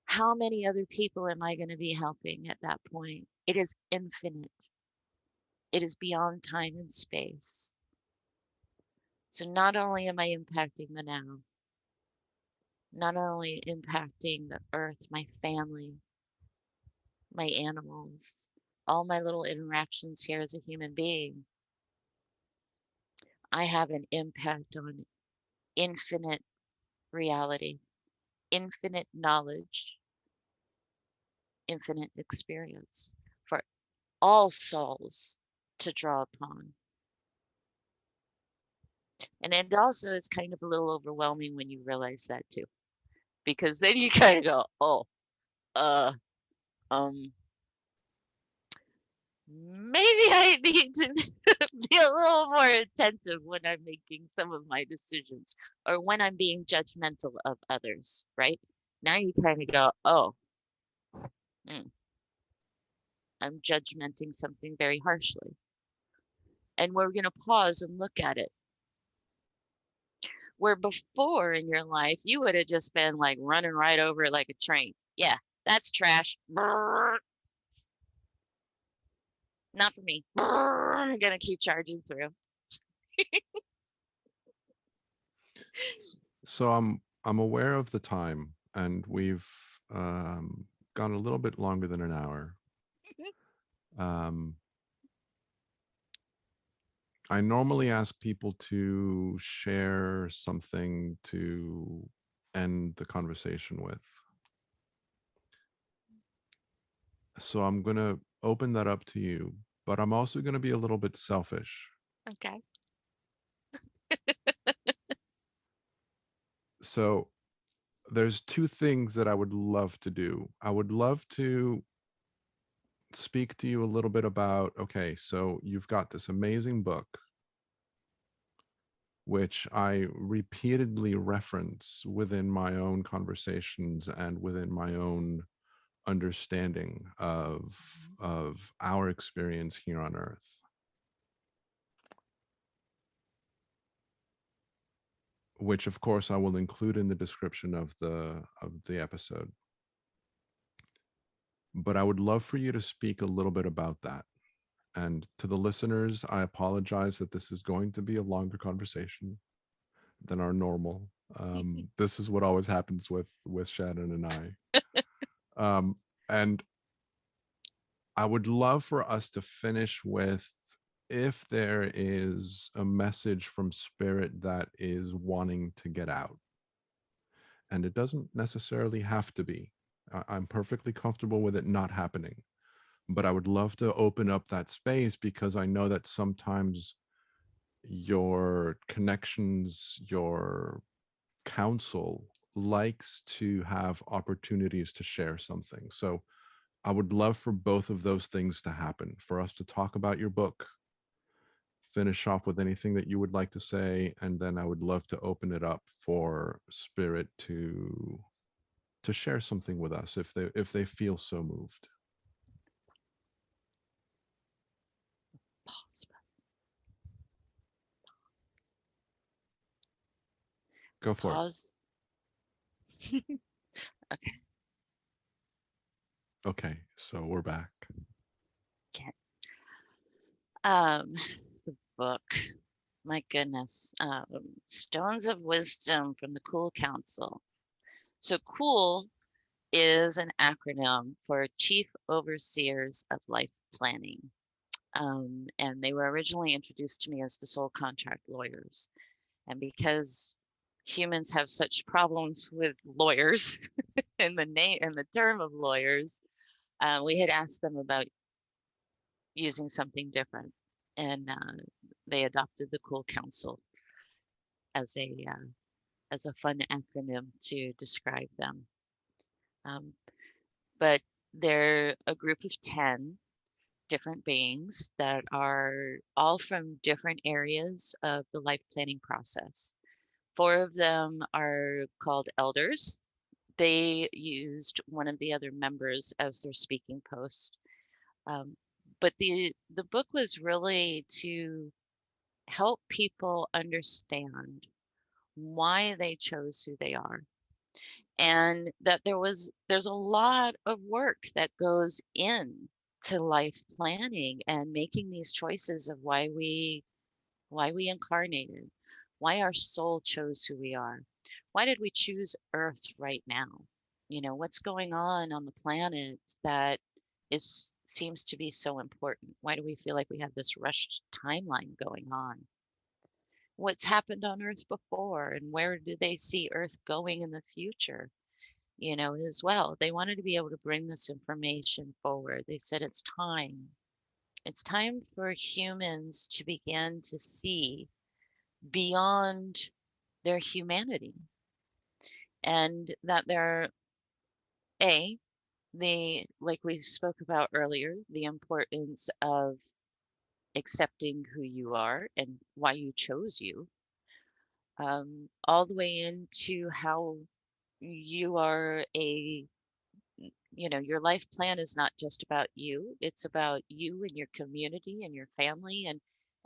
how many other people am I going to be helping at that point? It is infinite. It is beyond time and space. So not only am I impacting the now, not only impacting the earth, my family, my animals, all my little interactions here as a human being, I have an impact on infinite reality, infinite knowledge, infinite experience for all souls to draw upon. And it also is kind of a little overwhelming when you realize that too, because then you kind of go, oh, uh, um, maybe I need to be a little more attentive when I'm making some of my decisions or when I'm being judgmental of others, right? Now you kind of go, oh, I'm judgmenting something very harshly. And we're going to pause and look at it. Where before in your life, you would have just been like running right over it like a train. Yeah, that's trash. Brrr. Not for me. Brrr. I'm going to keep charging through. So I'm aware of the time, and we've gone a little bit longer than an hour. Um, I normally ask people to share something to end the conversation with. So I'm going to open that up to you, but I'm also going to be a little bit selfish. Okay. So there's two things that I would love to do. I would love to speak to you a little bit about, okay, so you've got this amazing book, which I repeatedly reference within my own conversations and within my own understanding of our experience here on Earth, which of course I will include in the description of the episode. But I would love for you to speak a little bit about that. And to the listeners, I apologize that this is going to be a longer conversation than our normal. This is what always happens with Shannon and I. And I would love for us to finish with, if there is a message from spirit that is wanting to get out. And it doesn't necessarily have to be. I'm perfectly comfortable with it not happening. But I would love to open up that space, because I know that sometimes your connections, your counsel likes to have opportunities to share something. So I would love for both of those things to happen, for us to talk about your book, finish off with anything that you would like to say, and then I would love to open it up for spirit to share something with us if they feel so moved. Pause. Go for it. Pause. Okay. Okay, so we're back. Okay. The book. My goodness. Stones of Wisdom from the Cool Council. So cool is an acronym for Chief Overseers of Life Planning. And they were originally introduced to me as the soul contract lawyers. And because humans have such problems with lawyers and the name and the term of lawyers, we had asked them about using something different, and they adopted the Cool Council as a fun acronym to describe them. Um, but they're a group of 10 different beings that are all from different areas of the life planning process. 4 of them are called elders. They used one of the other members as their speaking post. Um, but the book was really to help people understand why they chose who they are, and that there's a lot of work that goes in to life planning and making these choices of why we incarnated, why our soul chose who we are. Why did we choose Earth right now? What's going on the planet that is seems to be so important? Why do we feel like we have this rushed timeline going on? What's happened on Earth before, and where do they see Earth going in the future? As well. They wanted to be able to bring this information forward. They said it's time. It's time for humans to begin to see beyond their humanity, and that they're a the like we spoke about earlier, the importance of accepting who you are and why you chose you, all the way into how you are your life plan is not just about you, it's about you and your community and your family,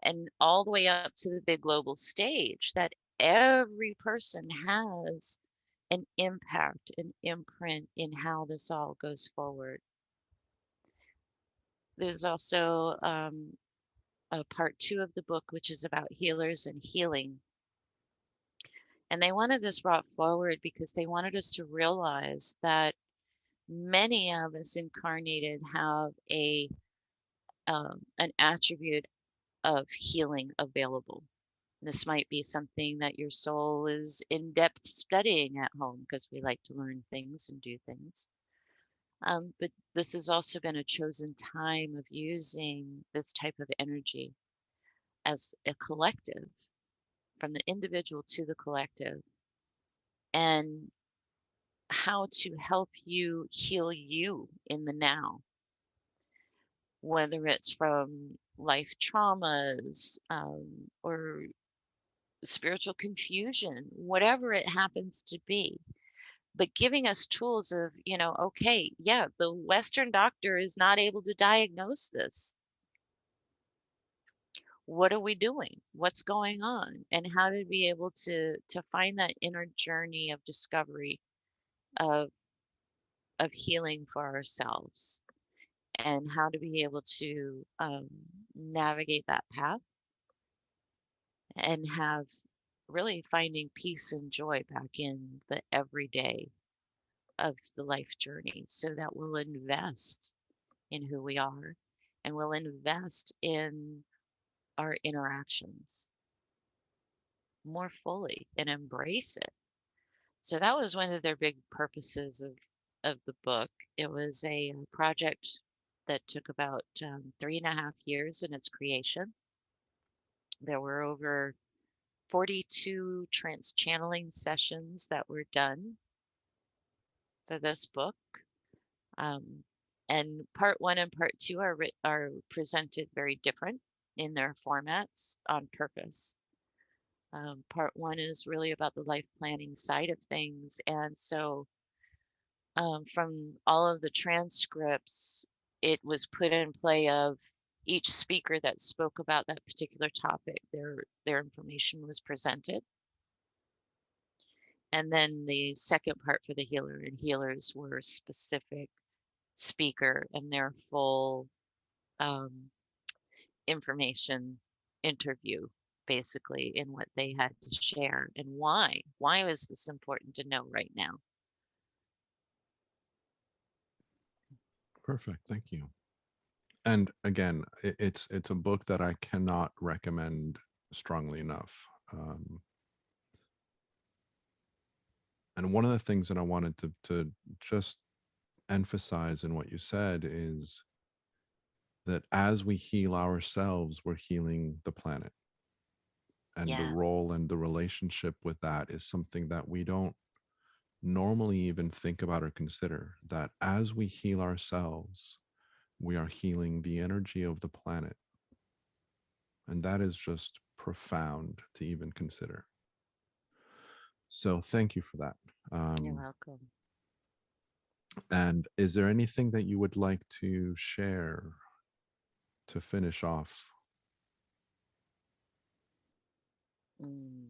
and all the way up to the big global stage, that every person has an impact, an imprint in how this all goes forward. There's also a part 2 of the book, which is about healers and healing. And they wanted this brought forward because they wanted us to realize that many of us incarnated have an attribute of healing available. This might be something that your soul is in depth studying at home, because we like to learn things and do things. But this has also been a chosen time of using this type of energy as a collective, from the individual to the collective, and how to help you heal you in the now, whether it's from life traumas, or spiritual confusion, whatever it happens to be. But giving us tools of, okay, yeah, the Western doctor is not able to diagnose this. What are we doing? What's going on? And how to be able to find that inner journey of discovery, of of healing for ourselves, and how to be able to navigate that path and have really finding peace and joy back in the everyday of the life journey, so that we'll invest in who we are, and we'll invest in our interactions more fully and embrace it. So that was one of their big purposes of the book. It was a project that took about 3.5 years in its creation. There were over 42 trans-channeling sessions that were done for this book. Um, and part 1 and part 2 are presented very different in their formats on purpose. Part 1 is really about the life planning side of things. And so from all of the transcripts, it was put in play of each speaker that spoke about that particular topic. Their information was presented. And then the second part for the healer and healers were specific speaker and their full information interview, basically, in what they had to share and why. Why was this important to know right now? Perfect. Thank you. And again, it's a book that I cannot recommend strongly enough. And one of the things that I wanted to just emphasize in what you said is that as we heal ourselves, we're healing the planet. And the Yes. role and the relationship with that is something that we don't normally even think about or consider. That as we heal ourselves, we are healing the energy of the planet. And that is just profound to even consider. So thank you for that. You're Um, welcome. and is there anything that you would like to share to finish off? Mm.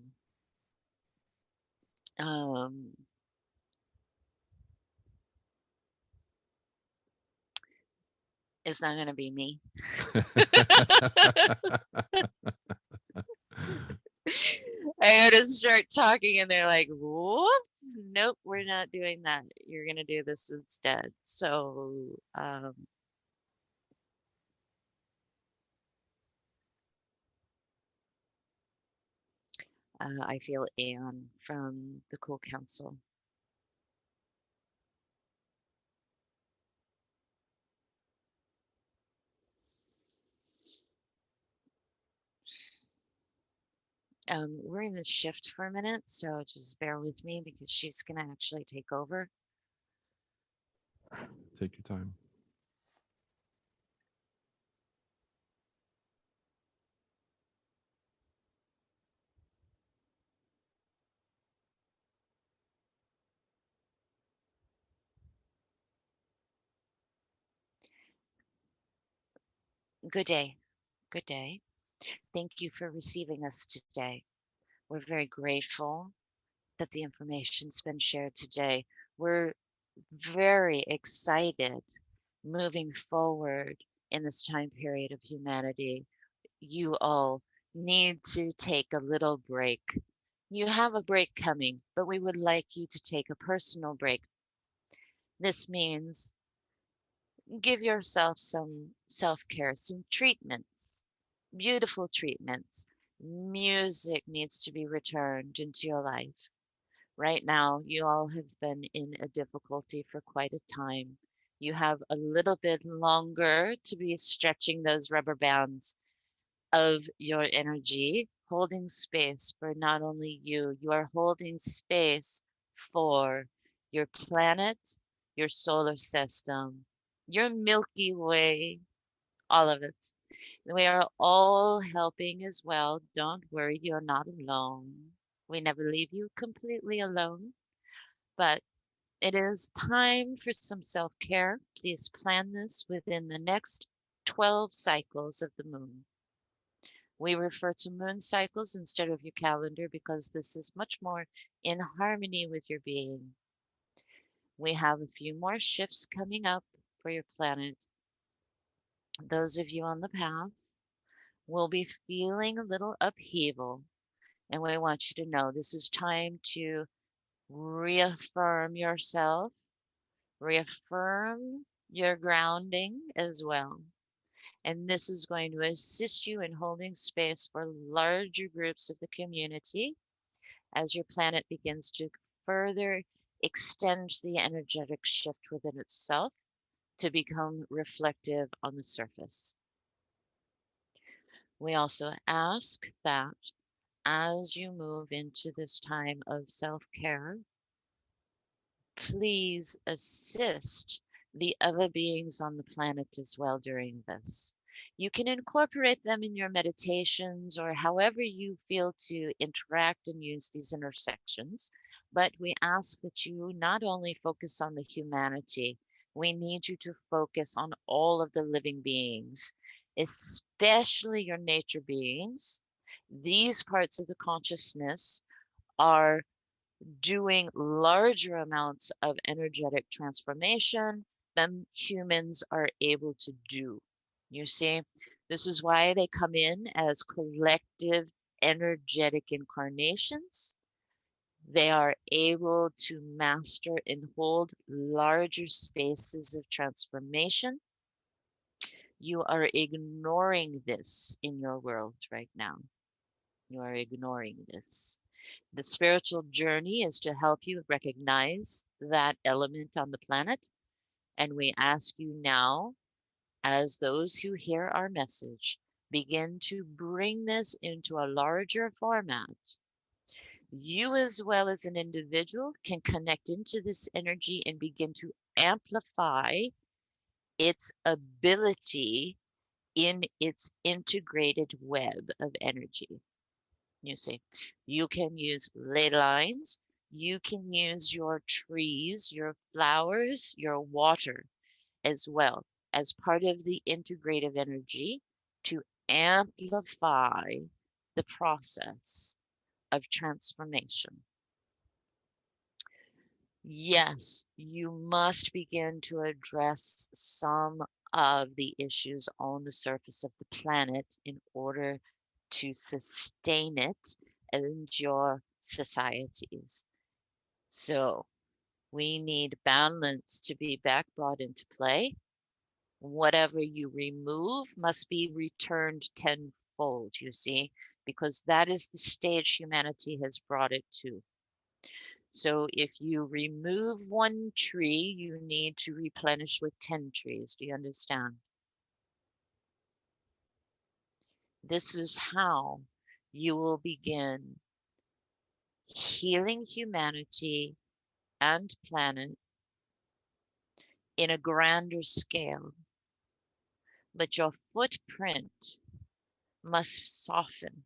Um, it's not going to be me. I gotta start talking, and they're like, "Whoop, nope, we're not doing that. You're gonna do this instead." So, I feel Anne from the Cool Council. We're in this shift for a minute, so just bear with me because she's gonna actually take over. Take your time. Good day. Good day. Thank you for receiving us today. We're very grateful that the information's been shared today. We're very excited moving forward in this time period of humanity. You all need to take a little break. You have a break coming, but we would like you to take a personal break. This means give yourself some self care, some treatments, beautiful treatments. Music needs to be returned into your life. Right now, you all have been in a difficulty for quite a time. You have a little bit longer to be stretching those rubber bands of your energy, holding space for not only you, you are holding space for your planet, your solar system, your Milky Way, all of it. We are all helping as well. Don't worry, you're not alone. We never leave you completely alone, but it is time for some self care. Please plan this within the next 12 cycles of the moon. We refer to moon cycles instead of your calendar because this is much more in harmony with your being. We have a few more shifts coming up for your planet. Those of you on the path will be feeling a little upheaval, and we want you to know this is time to reaffirm yourself, reaffirm your grounding as well. And this is going to assist you in holding space for larger groups of the community as your planet begins to further extend the energetic shift within itself to become reflective on the surface. We also ask that as you move into this time of self care, please assist the other beings on the planet as well during this. You can incorporate them in your meditations or however you feel to interact and use these intersections. But we ask that you not only focus on the humanity, we need you to focus on all of the living beings, especially your nature beings. These parts of the consciousness are doing larger amounts of energetic transformation than humans are able to do. You see, this is why they come in as collective energetic incarnations. They are able to master and hold larger spaces of transformation. You are ignoring this in your world right now. You are ignoring this. The spiritual journey is to help you recognize that element on the planet. And we ask you now, as those who hear our message, begin to bring this into a larger format. You, as well as an individual, can connect into this energy and begin to amplify its ability in its integrated web of energy. You see, you can use ley lines, you can use your trees, your flowers, your water as well as part of the integrative energy to amplify the process of transformation. Yes, you must begin to address some of the issues on the surface of the planet in order to sustain it and your societies. So we need balance to be back brought into play. Whatever you remove must be returned tenfold, you see, because that is the stage humanity has brought it to. So if you remove one tree, you need to replenish with 10 trees. Do you understand? This is how you will begin healing humanity and planet in a grander scale. But your footprint must soften.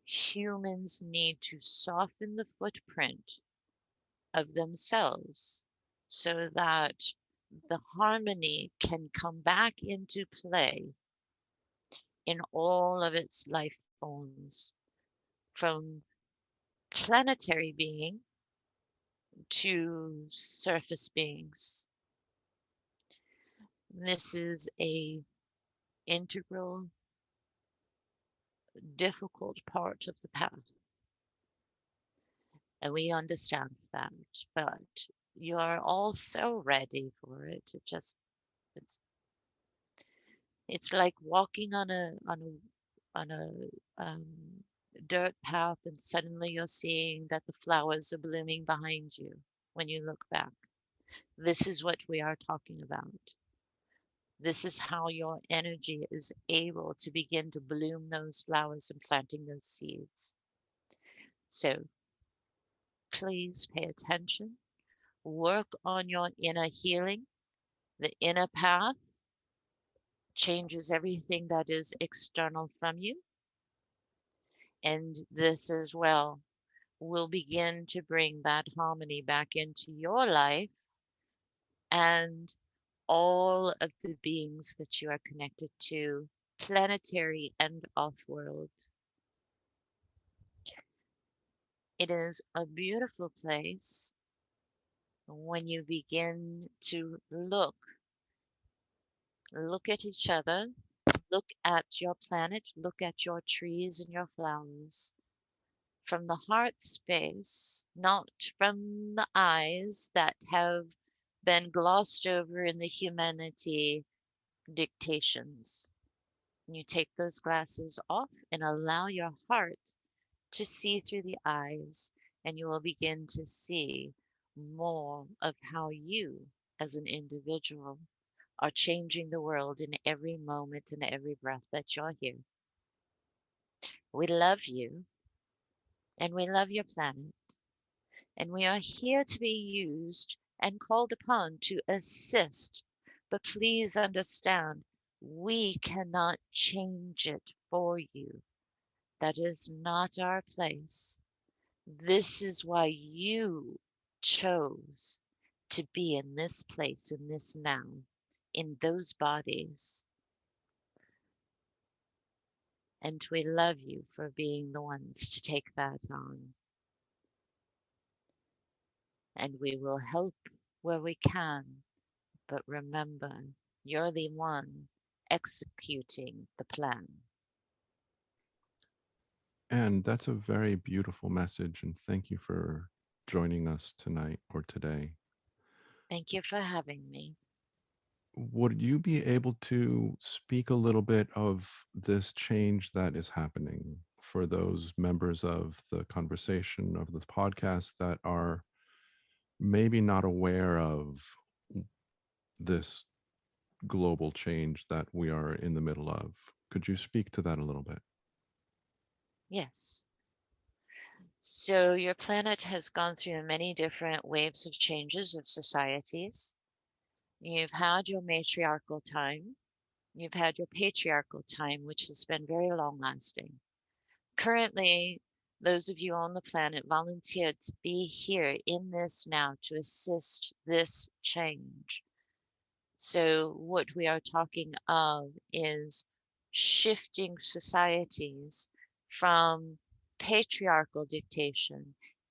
Humans need to soften the footprint of themselves so that the harmony can come back into play in all of its life forms, from planetary being to surface beings. This is a integral, difficult part of the path, and we understand that, but you are all so ready for it. It's it's like walking on a dirt path, and suddenly you're seeing that the flowers are blooming behind you when you look back. This is what we are talking about. This is how your energy is able to begin to bloom those flowers and planting those seeds. So please pay attention. Work on your inner healing. The inner path changes everything that is external from you. And this as well will begin to bring that harmony back into your life and all of the beings that you are connected to, planetary and off-world. It is a beautiful place when you begin to look at each other, look at your planet, look at your trees and your flowers from the heart space, not from the eyes that have been glossed over in the humanity dictations. You take those glasses off and allow your heart to see through the eyes, and you will begin to see more of how you, as an individual, are changing the world in every moment and every breath that you're here. We love you, and we love your planet, and we are here to be used and called upon to assist. But please understand, we cannot change it for you. That is not our place. This is why you chose to be in this place, in this now, in those bodies. And we love you for being the ones to take that on. And we will help where we can. But remember, you're the one executing the plan. And that's a very beautiful message. And thank you for joining us tonight or today. Thank you for having me. Would you be able to speak a little bit of this change that is happening? for those members of the conversation of this podcast that are maybe not aware of this global change that we are in the middle of. Could you speak to that a little bit? Yes. So your planet has gone through many different waves of changes of societies. You've had your matriarchal time. You've had your patriarchal time, which has been very long lasting. Currently, those of you on the planet volunteered to be here in this now to assist this change. So what we are talking of is shifting societies from patriarchal dictation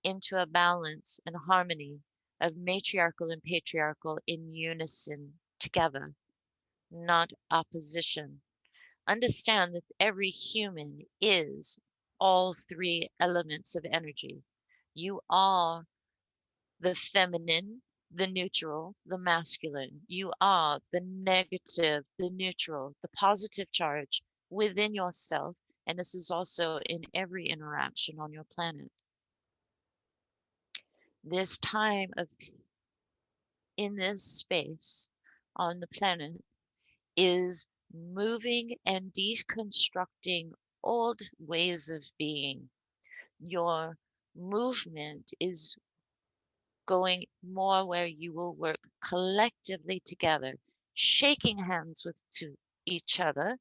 into a balance and harmony of matriarchal and patriarchal in unison together, not opposition. Understand that every human is all three elements of energy. You are the feminine, the neutral, the masculine. You are the negative, the neutral, the positive charge within yourself. And this is also in every interaction on your planet. This time of in this space on the planet is moving and deconstructing old ways of being. Your movement is going more where you will work collectively together, shaking hands with each other,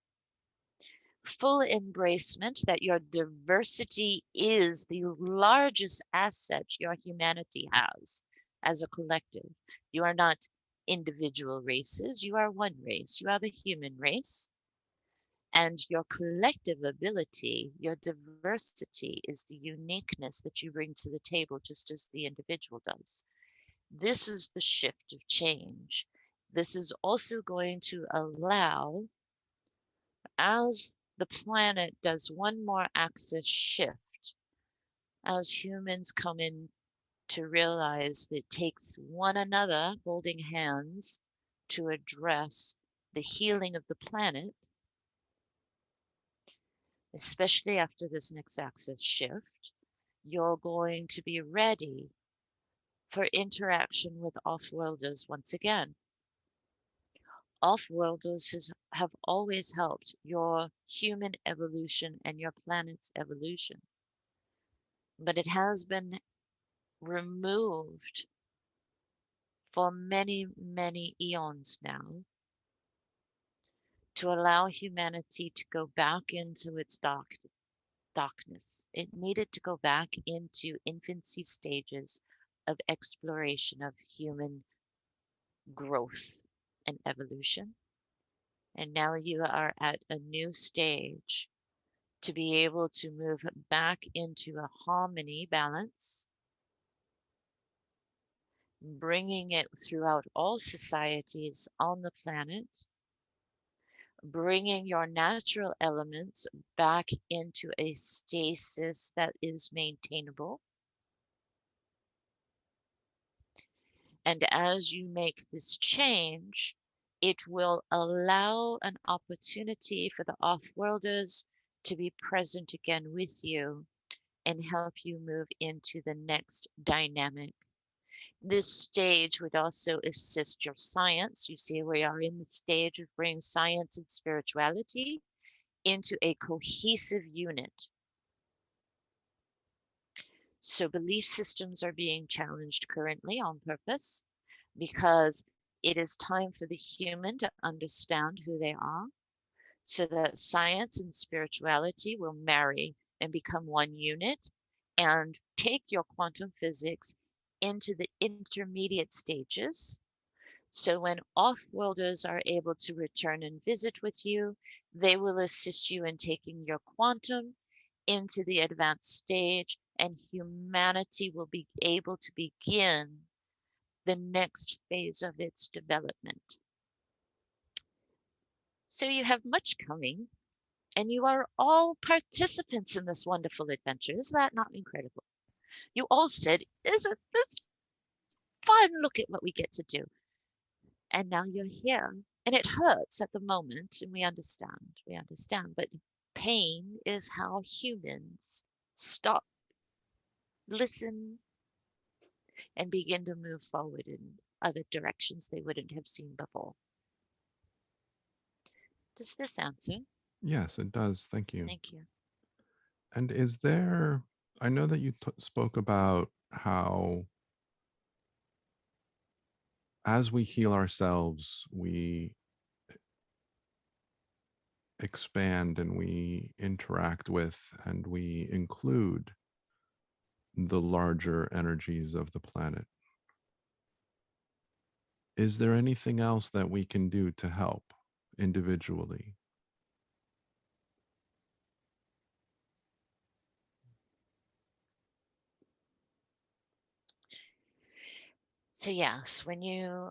full embracement that your diversity is the largest asset your humanity has as a collective. You are not individual races, you are one race, you are the human race. And your collective ability, your diversity is the uniqueness that you bring to the table, just as the individual does. This is the shift of change. This is also going to allow, as the planet does one more axis shift, as humans come in to realize that it takes one another holding hands to address the healing of the planet, especially after this next axis shift, you're going to be ready for interaction with off-worlders once again. Off-worlders have always helped your human evolution and your planet's evolution. But it has been removed for many, many eons now to allow humanity to go back into its darkness. It needed to go back into infancy stages of exploration of human growth and evolution. And now you are at a new stage to be able to move back into a harmony balance, bringing it throughout all societies on the planet, bringing your natural elements back into a stasis that is maintainable. And as you make this change, it will allow an opportunity for the off-worlders to be present again with you and help you move into the next dynamic. This stage would also assist your science. You see, we are in the stage of bringing science and spirituality into a cohesive unit. So belief systems are being challenged currently on purpose because it is time for the human to understand who they are so that science and spirituality will marry and become one unit and take your quantum physics into the intermediate stages. So when off-worlders are able to return and visit with you, they will assist you in taking your quantum into the advanced stage, and humanity will be able to begin the next phase of its development. So you have much coming, and you are all participants in this wonderful adventure. Is that not incredible? You all said, isn't this fun? Look at what we get to do. And now you're here. And it hurts at the moment, and we understand, but Pain is how humans stop, listen, and begin to move forward in other directions they wouldn't have seen before. Does this answer? Yes, it does. Thank you. Thank you. And is there, I know that you spoke about how as we heal ourselves, we expand and we interact with and we include the larger energies of the planet. Is there anything else that we can do to help individually? So, yes, when you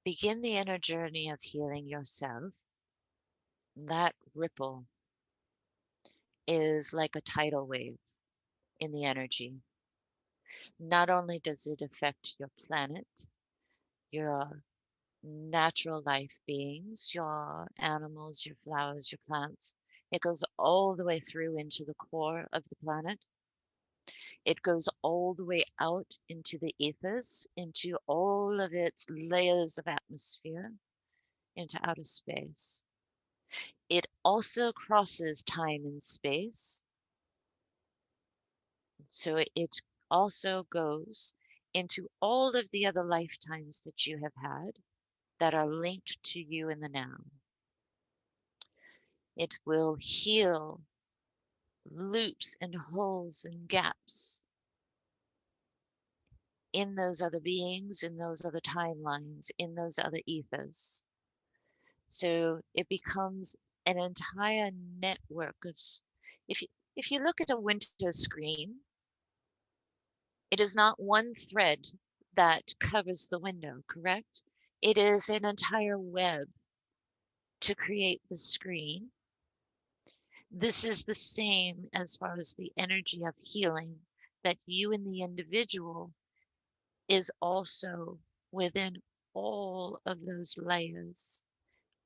begin the inner journey of healing yourself, that ripple is like a tidal wave in the energy. Not only does it affect your planet, your natural life beings, your animals, your flowers, your plants, it goes all the way through into the core of the planet. It goes all the way out into the ethers, into all of its layers of atmosphere, into outer space. It also crosses time and space. So it also goes into all of the other lifetimes that you have had that are linked to you in the now. It will heal loops and holes and gaps in those other beings, in those other timelines, in those other ethers. So it becomes an entire network of, if you, if you look at a window screen, it is not one thread that covers the window, correct? It is an entire web to create the screen. This is the same as far as the energy of healing that you in the individual is also within all of those layers,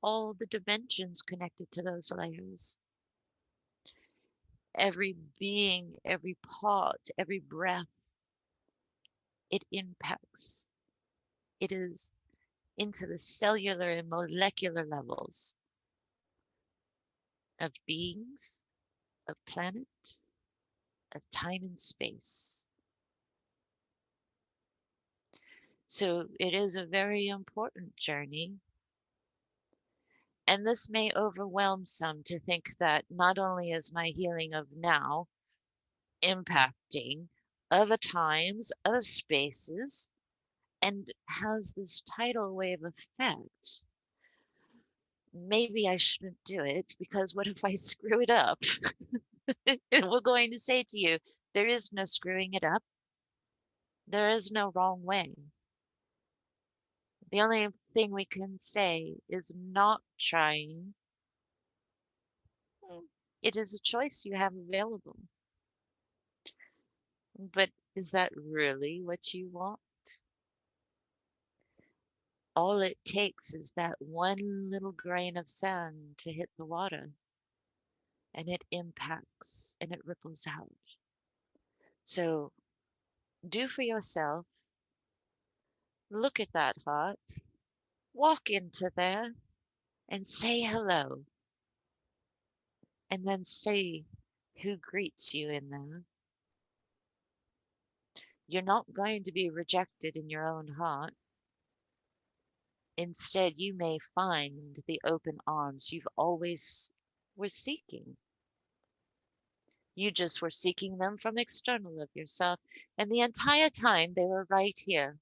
all the dimensions connected to those layers. Every being, every part, every breath, it impacts. It is into the cellular and molecular levels of beings, of planet, of time and space. So it is a very important journey. And this may overwhelm some to think that not only is my healing of now impacting other times, other spaces, and has this tidal wave effect, maybe I shouldn't do it because what if I screw it up? And we're going to say to you, there is no screwing it up. There is no wrong way. The only thing we can say is not trying. It is a choice you have available. But is that really what you want? All it takes is that one little grain of sand to hit the water, and it impacts and it ripples out. So do for yourself, look at that heart, walk into there and say hello, and then say who greets you in there. You're not going to be rejected in your own heart. Instead, you may find the open arms you've always were seeking. You just were seeking them from external of yourself, and the entire time they were right here.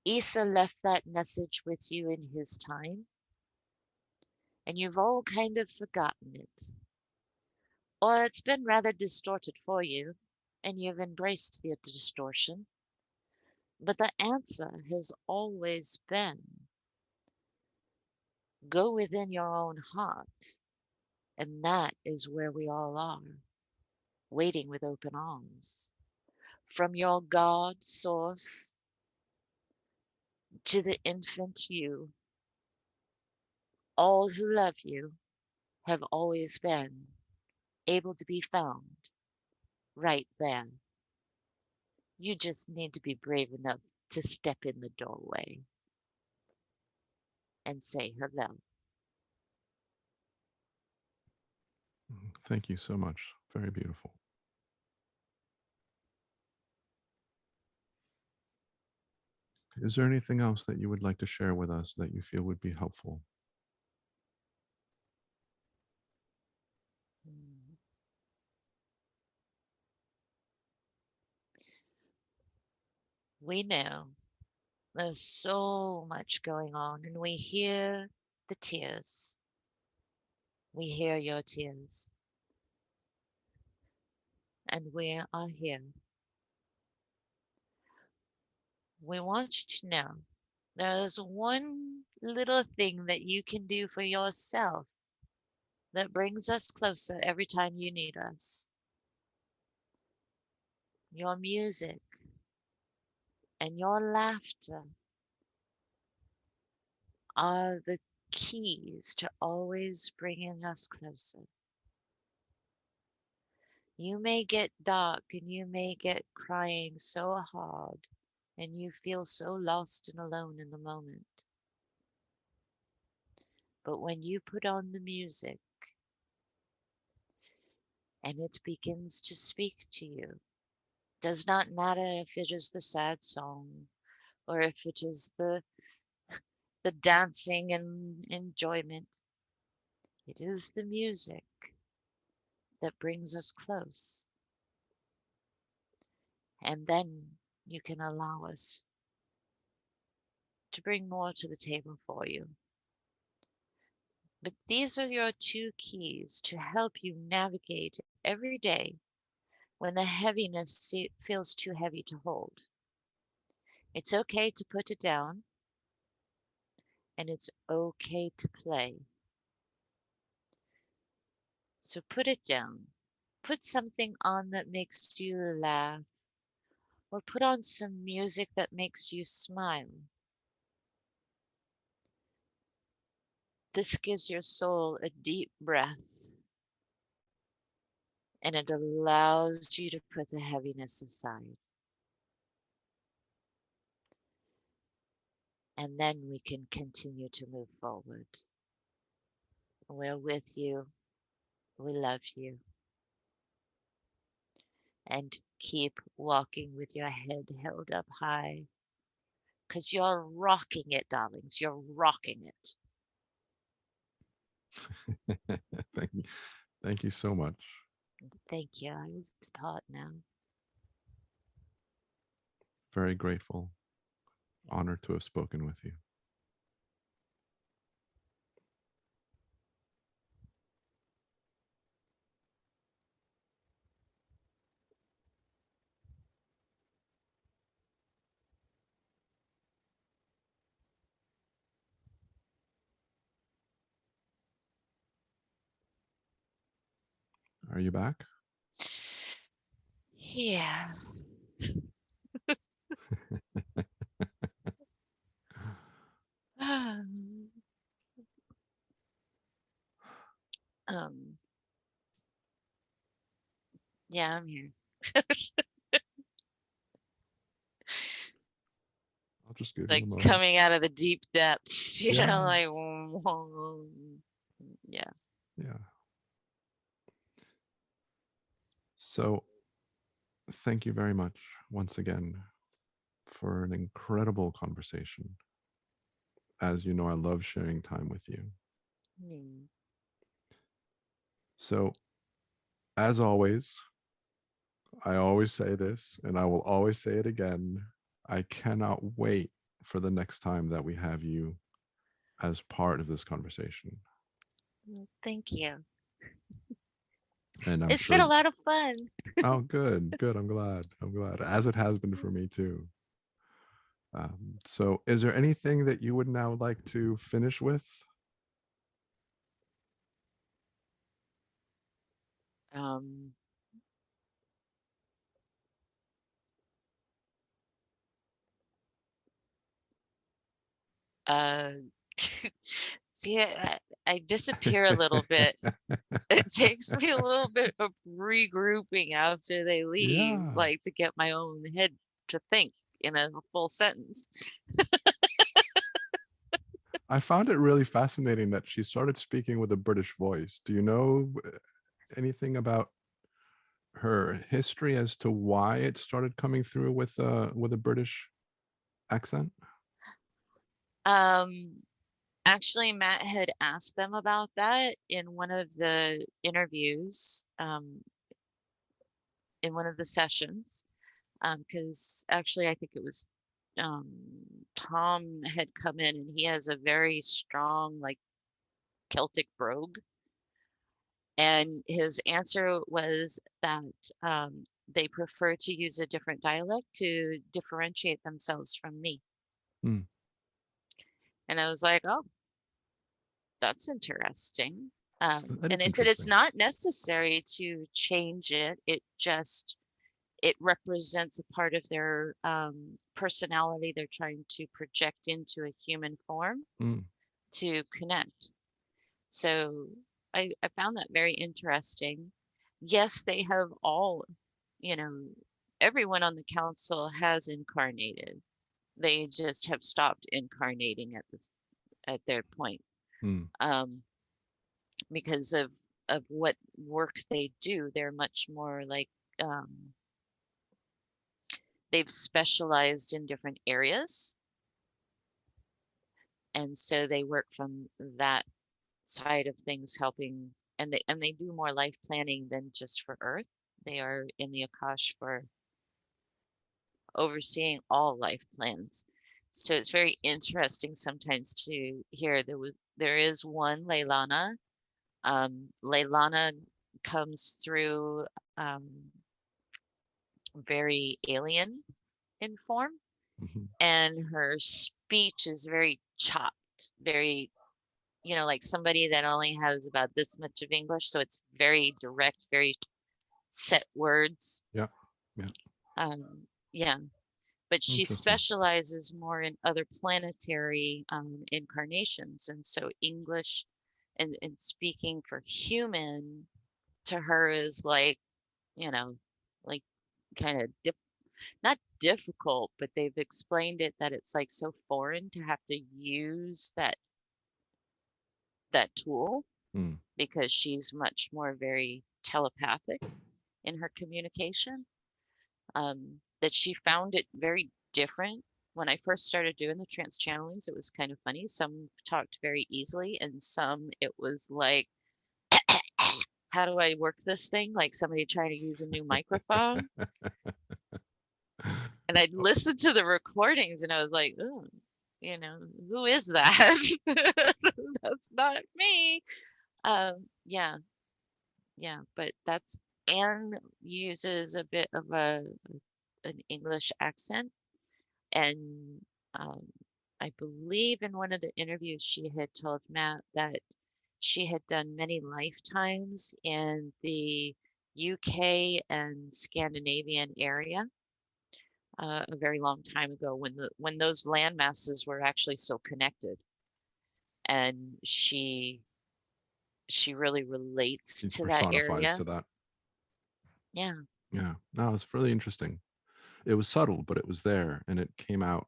Isa left that message with you in his time, and you've all kind of forgotten it. Or it's been rather distorted for you, and you've embraced the distortion. But the answer has always been, go within your own heart. And that is where we all are, waiting with open arms. From your God source to the infant you, all who love you have always been able to be found right there. You just need to be brave enough to step in the doorway and say hello. Thank you so much. Very beautiful. Is there anything else that you would like to share with us that you feel would be helpful? Mm. We know there's so much going on, and we hear the tears. We hear your tears, and we are here. We want you to know there's one little thing that you can do for yourself that brings us closer every time you need us. Your music and your laughter are the keys to always bringing us closer. You may get dark and you may get crying so hard and you feel so lost and alone in the moment. But when you put on the music and it begins to speak to you, does not matter if it is the sad song or if it is the dancing and enjoyment. It is the music that brings us close. And then you can allow us to bring more to the table for you. But these are your two keys to help you navigate every day when the heaviness feels too heavy to hold. It's okay to put it down, and it's okay to play. So put it down. Put something on that makes you laugh, or put on some music that makes you smile. This gives your soul a deep breath, and it allows you to put the heaviness aside. And then we can continue to move forward. We're with you. We love you. And keep walking with your head held up high, because you're rocking it, darlings. You're rocking it. Thank you. Thank you so much. Thank you. I was depart now. Very grateful. Honored to have spoken with you. Are you back? Yeah. um. Yeah, I'm here. I'll just give you Like a moment. coming out of the deep depths, Yeah. like, yeah. Yeah. So thank you very much once again for an incredible conversation. As you know, I love sharing time with you. Mm. So, as always, I always say this and I will always say it again. I cannot wait for the next time that we have you as part of this conversation. Well, thank you. And I'm It's been sure, a lot of fun. oh, good, good. I'm glad. I'm glad, as it has been for me too. So, is there anything that you would now like to finish with? Um, uh, see, I disappear a little bit. It takes me a little bit of regrouping after they leave, Yeah. like to get my own head to think in a full sentence. I found it really fascinating that she started speaking with a British voice. Do you know anything about her history as to why it started coming through with a British accent? Um, Actually, Matt had asked them about that in one of the interviews, in one of the sessions, because actually I think it was um, Tom had come in and he has a very strong, like, Celtic brogue. And his answer was that they prefer to use a different dialect to differentiate themselves from me. Hmm. And I was like, oh, that's interesting. That And is they said it's interesting. not necessary to change it. It represents a part of their personality they're trying to project into a human form Hmm. to connect. So I found that very interesting. Yes, they have all, you know, everyone on the council has incarnated. They just have stopped incarnating at their point. Hmm. Um, because of what work they do. They're much more like they've specialized in different areas, and so they work from that side of things, helping, and they do more life planning than just for Earth. They are in the Akash for overseeing all life plans. So it's very interesting sometimes to hear there is one Leilana. Leilana comes through um, very alien in form, Mhm. and her speech is very chopped, very, like somebody that only has about this much of English, so it's very direct, very set words. Yeah. Yeah. Yeah, but she Interesting. specializes more in other planetary incarnations, and so English and speaking for human to her is like, you know, like kind of not difficult, but they've explained it that it's like so foreign to have to use that tool Hmm. because she's much more very telepathic in her communication. That she found it very different. When I first started doing the trance channelings, it was kind of funny. Some talked very easily, and some it was like, how do I work this thing? Like somebody trying to use a new microphone. And I'd listen to the recordings and I was like, oh, who is that? That's not me. Yeah, yeah, but that's Anne uses a bit of an English accent, and um, I believe in one of the interviews she had told Matt that she had done many lifetimes in the UK and Scandinavian area a very long time ago when those land masses were actually so connected, and she really relates She to that personifies area. to that. Yeah, Yeah. No, it's really interesting. It was subtle, but it was there, and it came out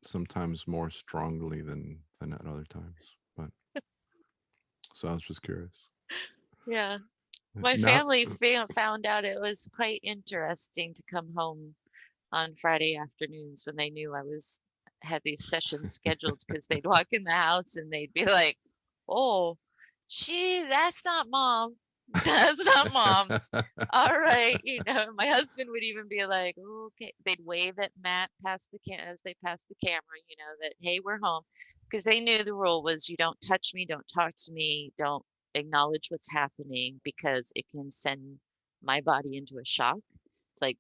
sometimes more strongly than at other times. But so I was just curious. yeah. My Now, family found out it was quite interesting to come home on Friday afternoons when they knew I was had these sessions scheduled because they'd walk in the house and they'd be like, "Oh, that's not mom. That's not mom." All right, my husband would even be like, "Okay." They'd wave at Matt past as they passed the camera, that, hey, we're home, because they knew the rule was you don't touch me, don't talk to me, don't acknowledge what's happening because it can send my body into a shock. It's like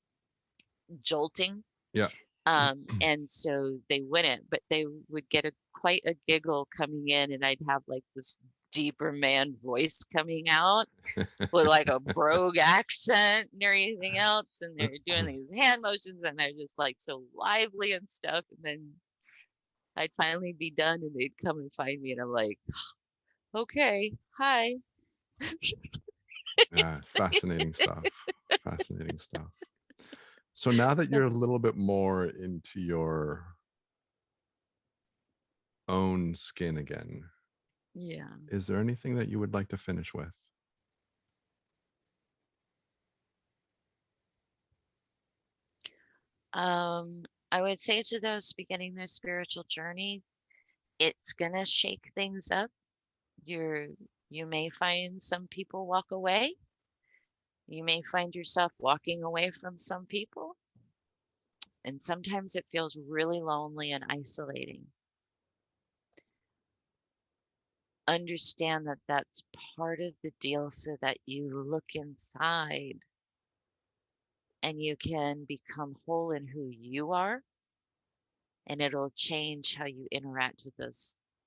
jolting. yeah. And so they wouldn't, but they would get quite a giggle coming in, and I'd have like this deeper man voice coming out with like a brogue accent and everything else. And they're doing these hand motions and they're just like so lively and stuff. And then I'd finally be done and they'd come and find me and I'm like, Okay, hi. Yeah, fascinating stuff. Fascinating stuff. So now that you're a little bit more into your own skin again, Yeah. is there anything that you would like to finish with? I would say to those beginning their spiritual journey, it's gonna shake things up. You're you may find some people walk away. You may find yourself walking away from some people, and sometimes it feels really lonely and isolating. Understand that that's part of the deal so that you look inside and you can become whole in who you are, and it'll change how you interact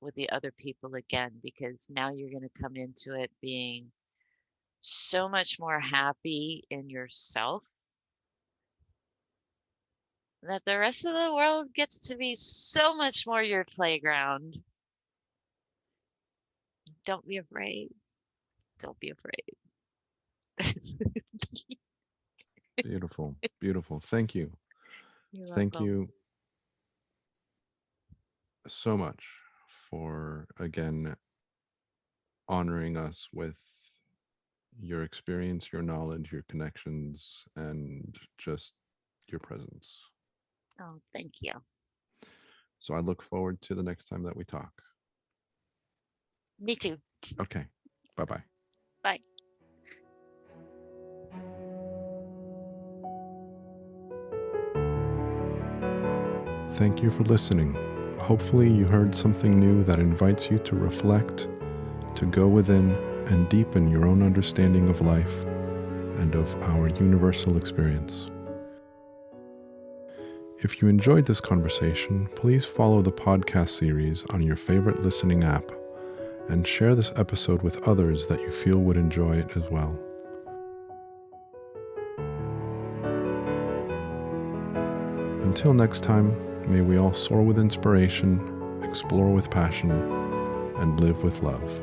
with the other people again, because now you're going to come into it being so much more happy in yourself that the rest of the world gets to be so much more your playground. Don't be afraid. Don't be afraid. Beautiful. Beautiful. Thank you. You're Thank welcome. you so much for, again, honoring us with your experience, your knowledge, your connections, and just your presence. Oh, thank you. So I look forward to the next time that we talk. Me too. Okay. Bye bye. Bye. Thank you for listening. Hopefully, you heard something new that invites you to reflect, to go within, and deepen your own understanding of life and of our universal experience. If you enjoyed this conversation, please follow the podcast series on your favorite listening app and share this episode with others that you feel would enjoy it as well. Until next time, may we all soar with inspiration, explore with passion, and live with love.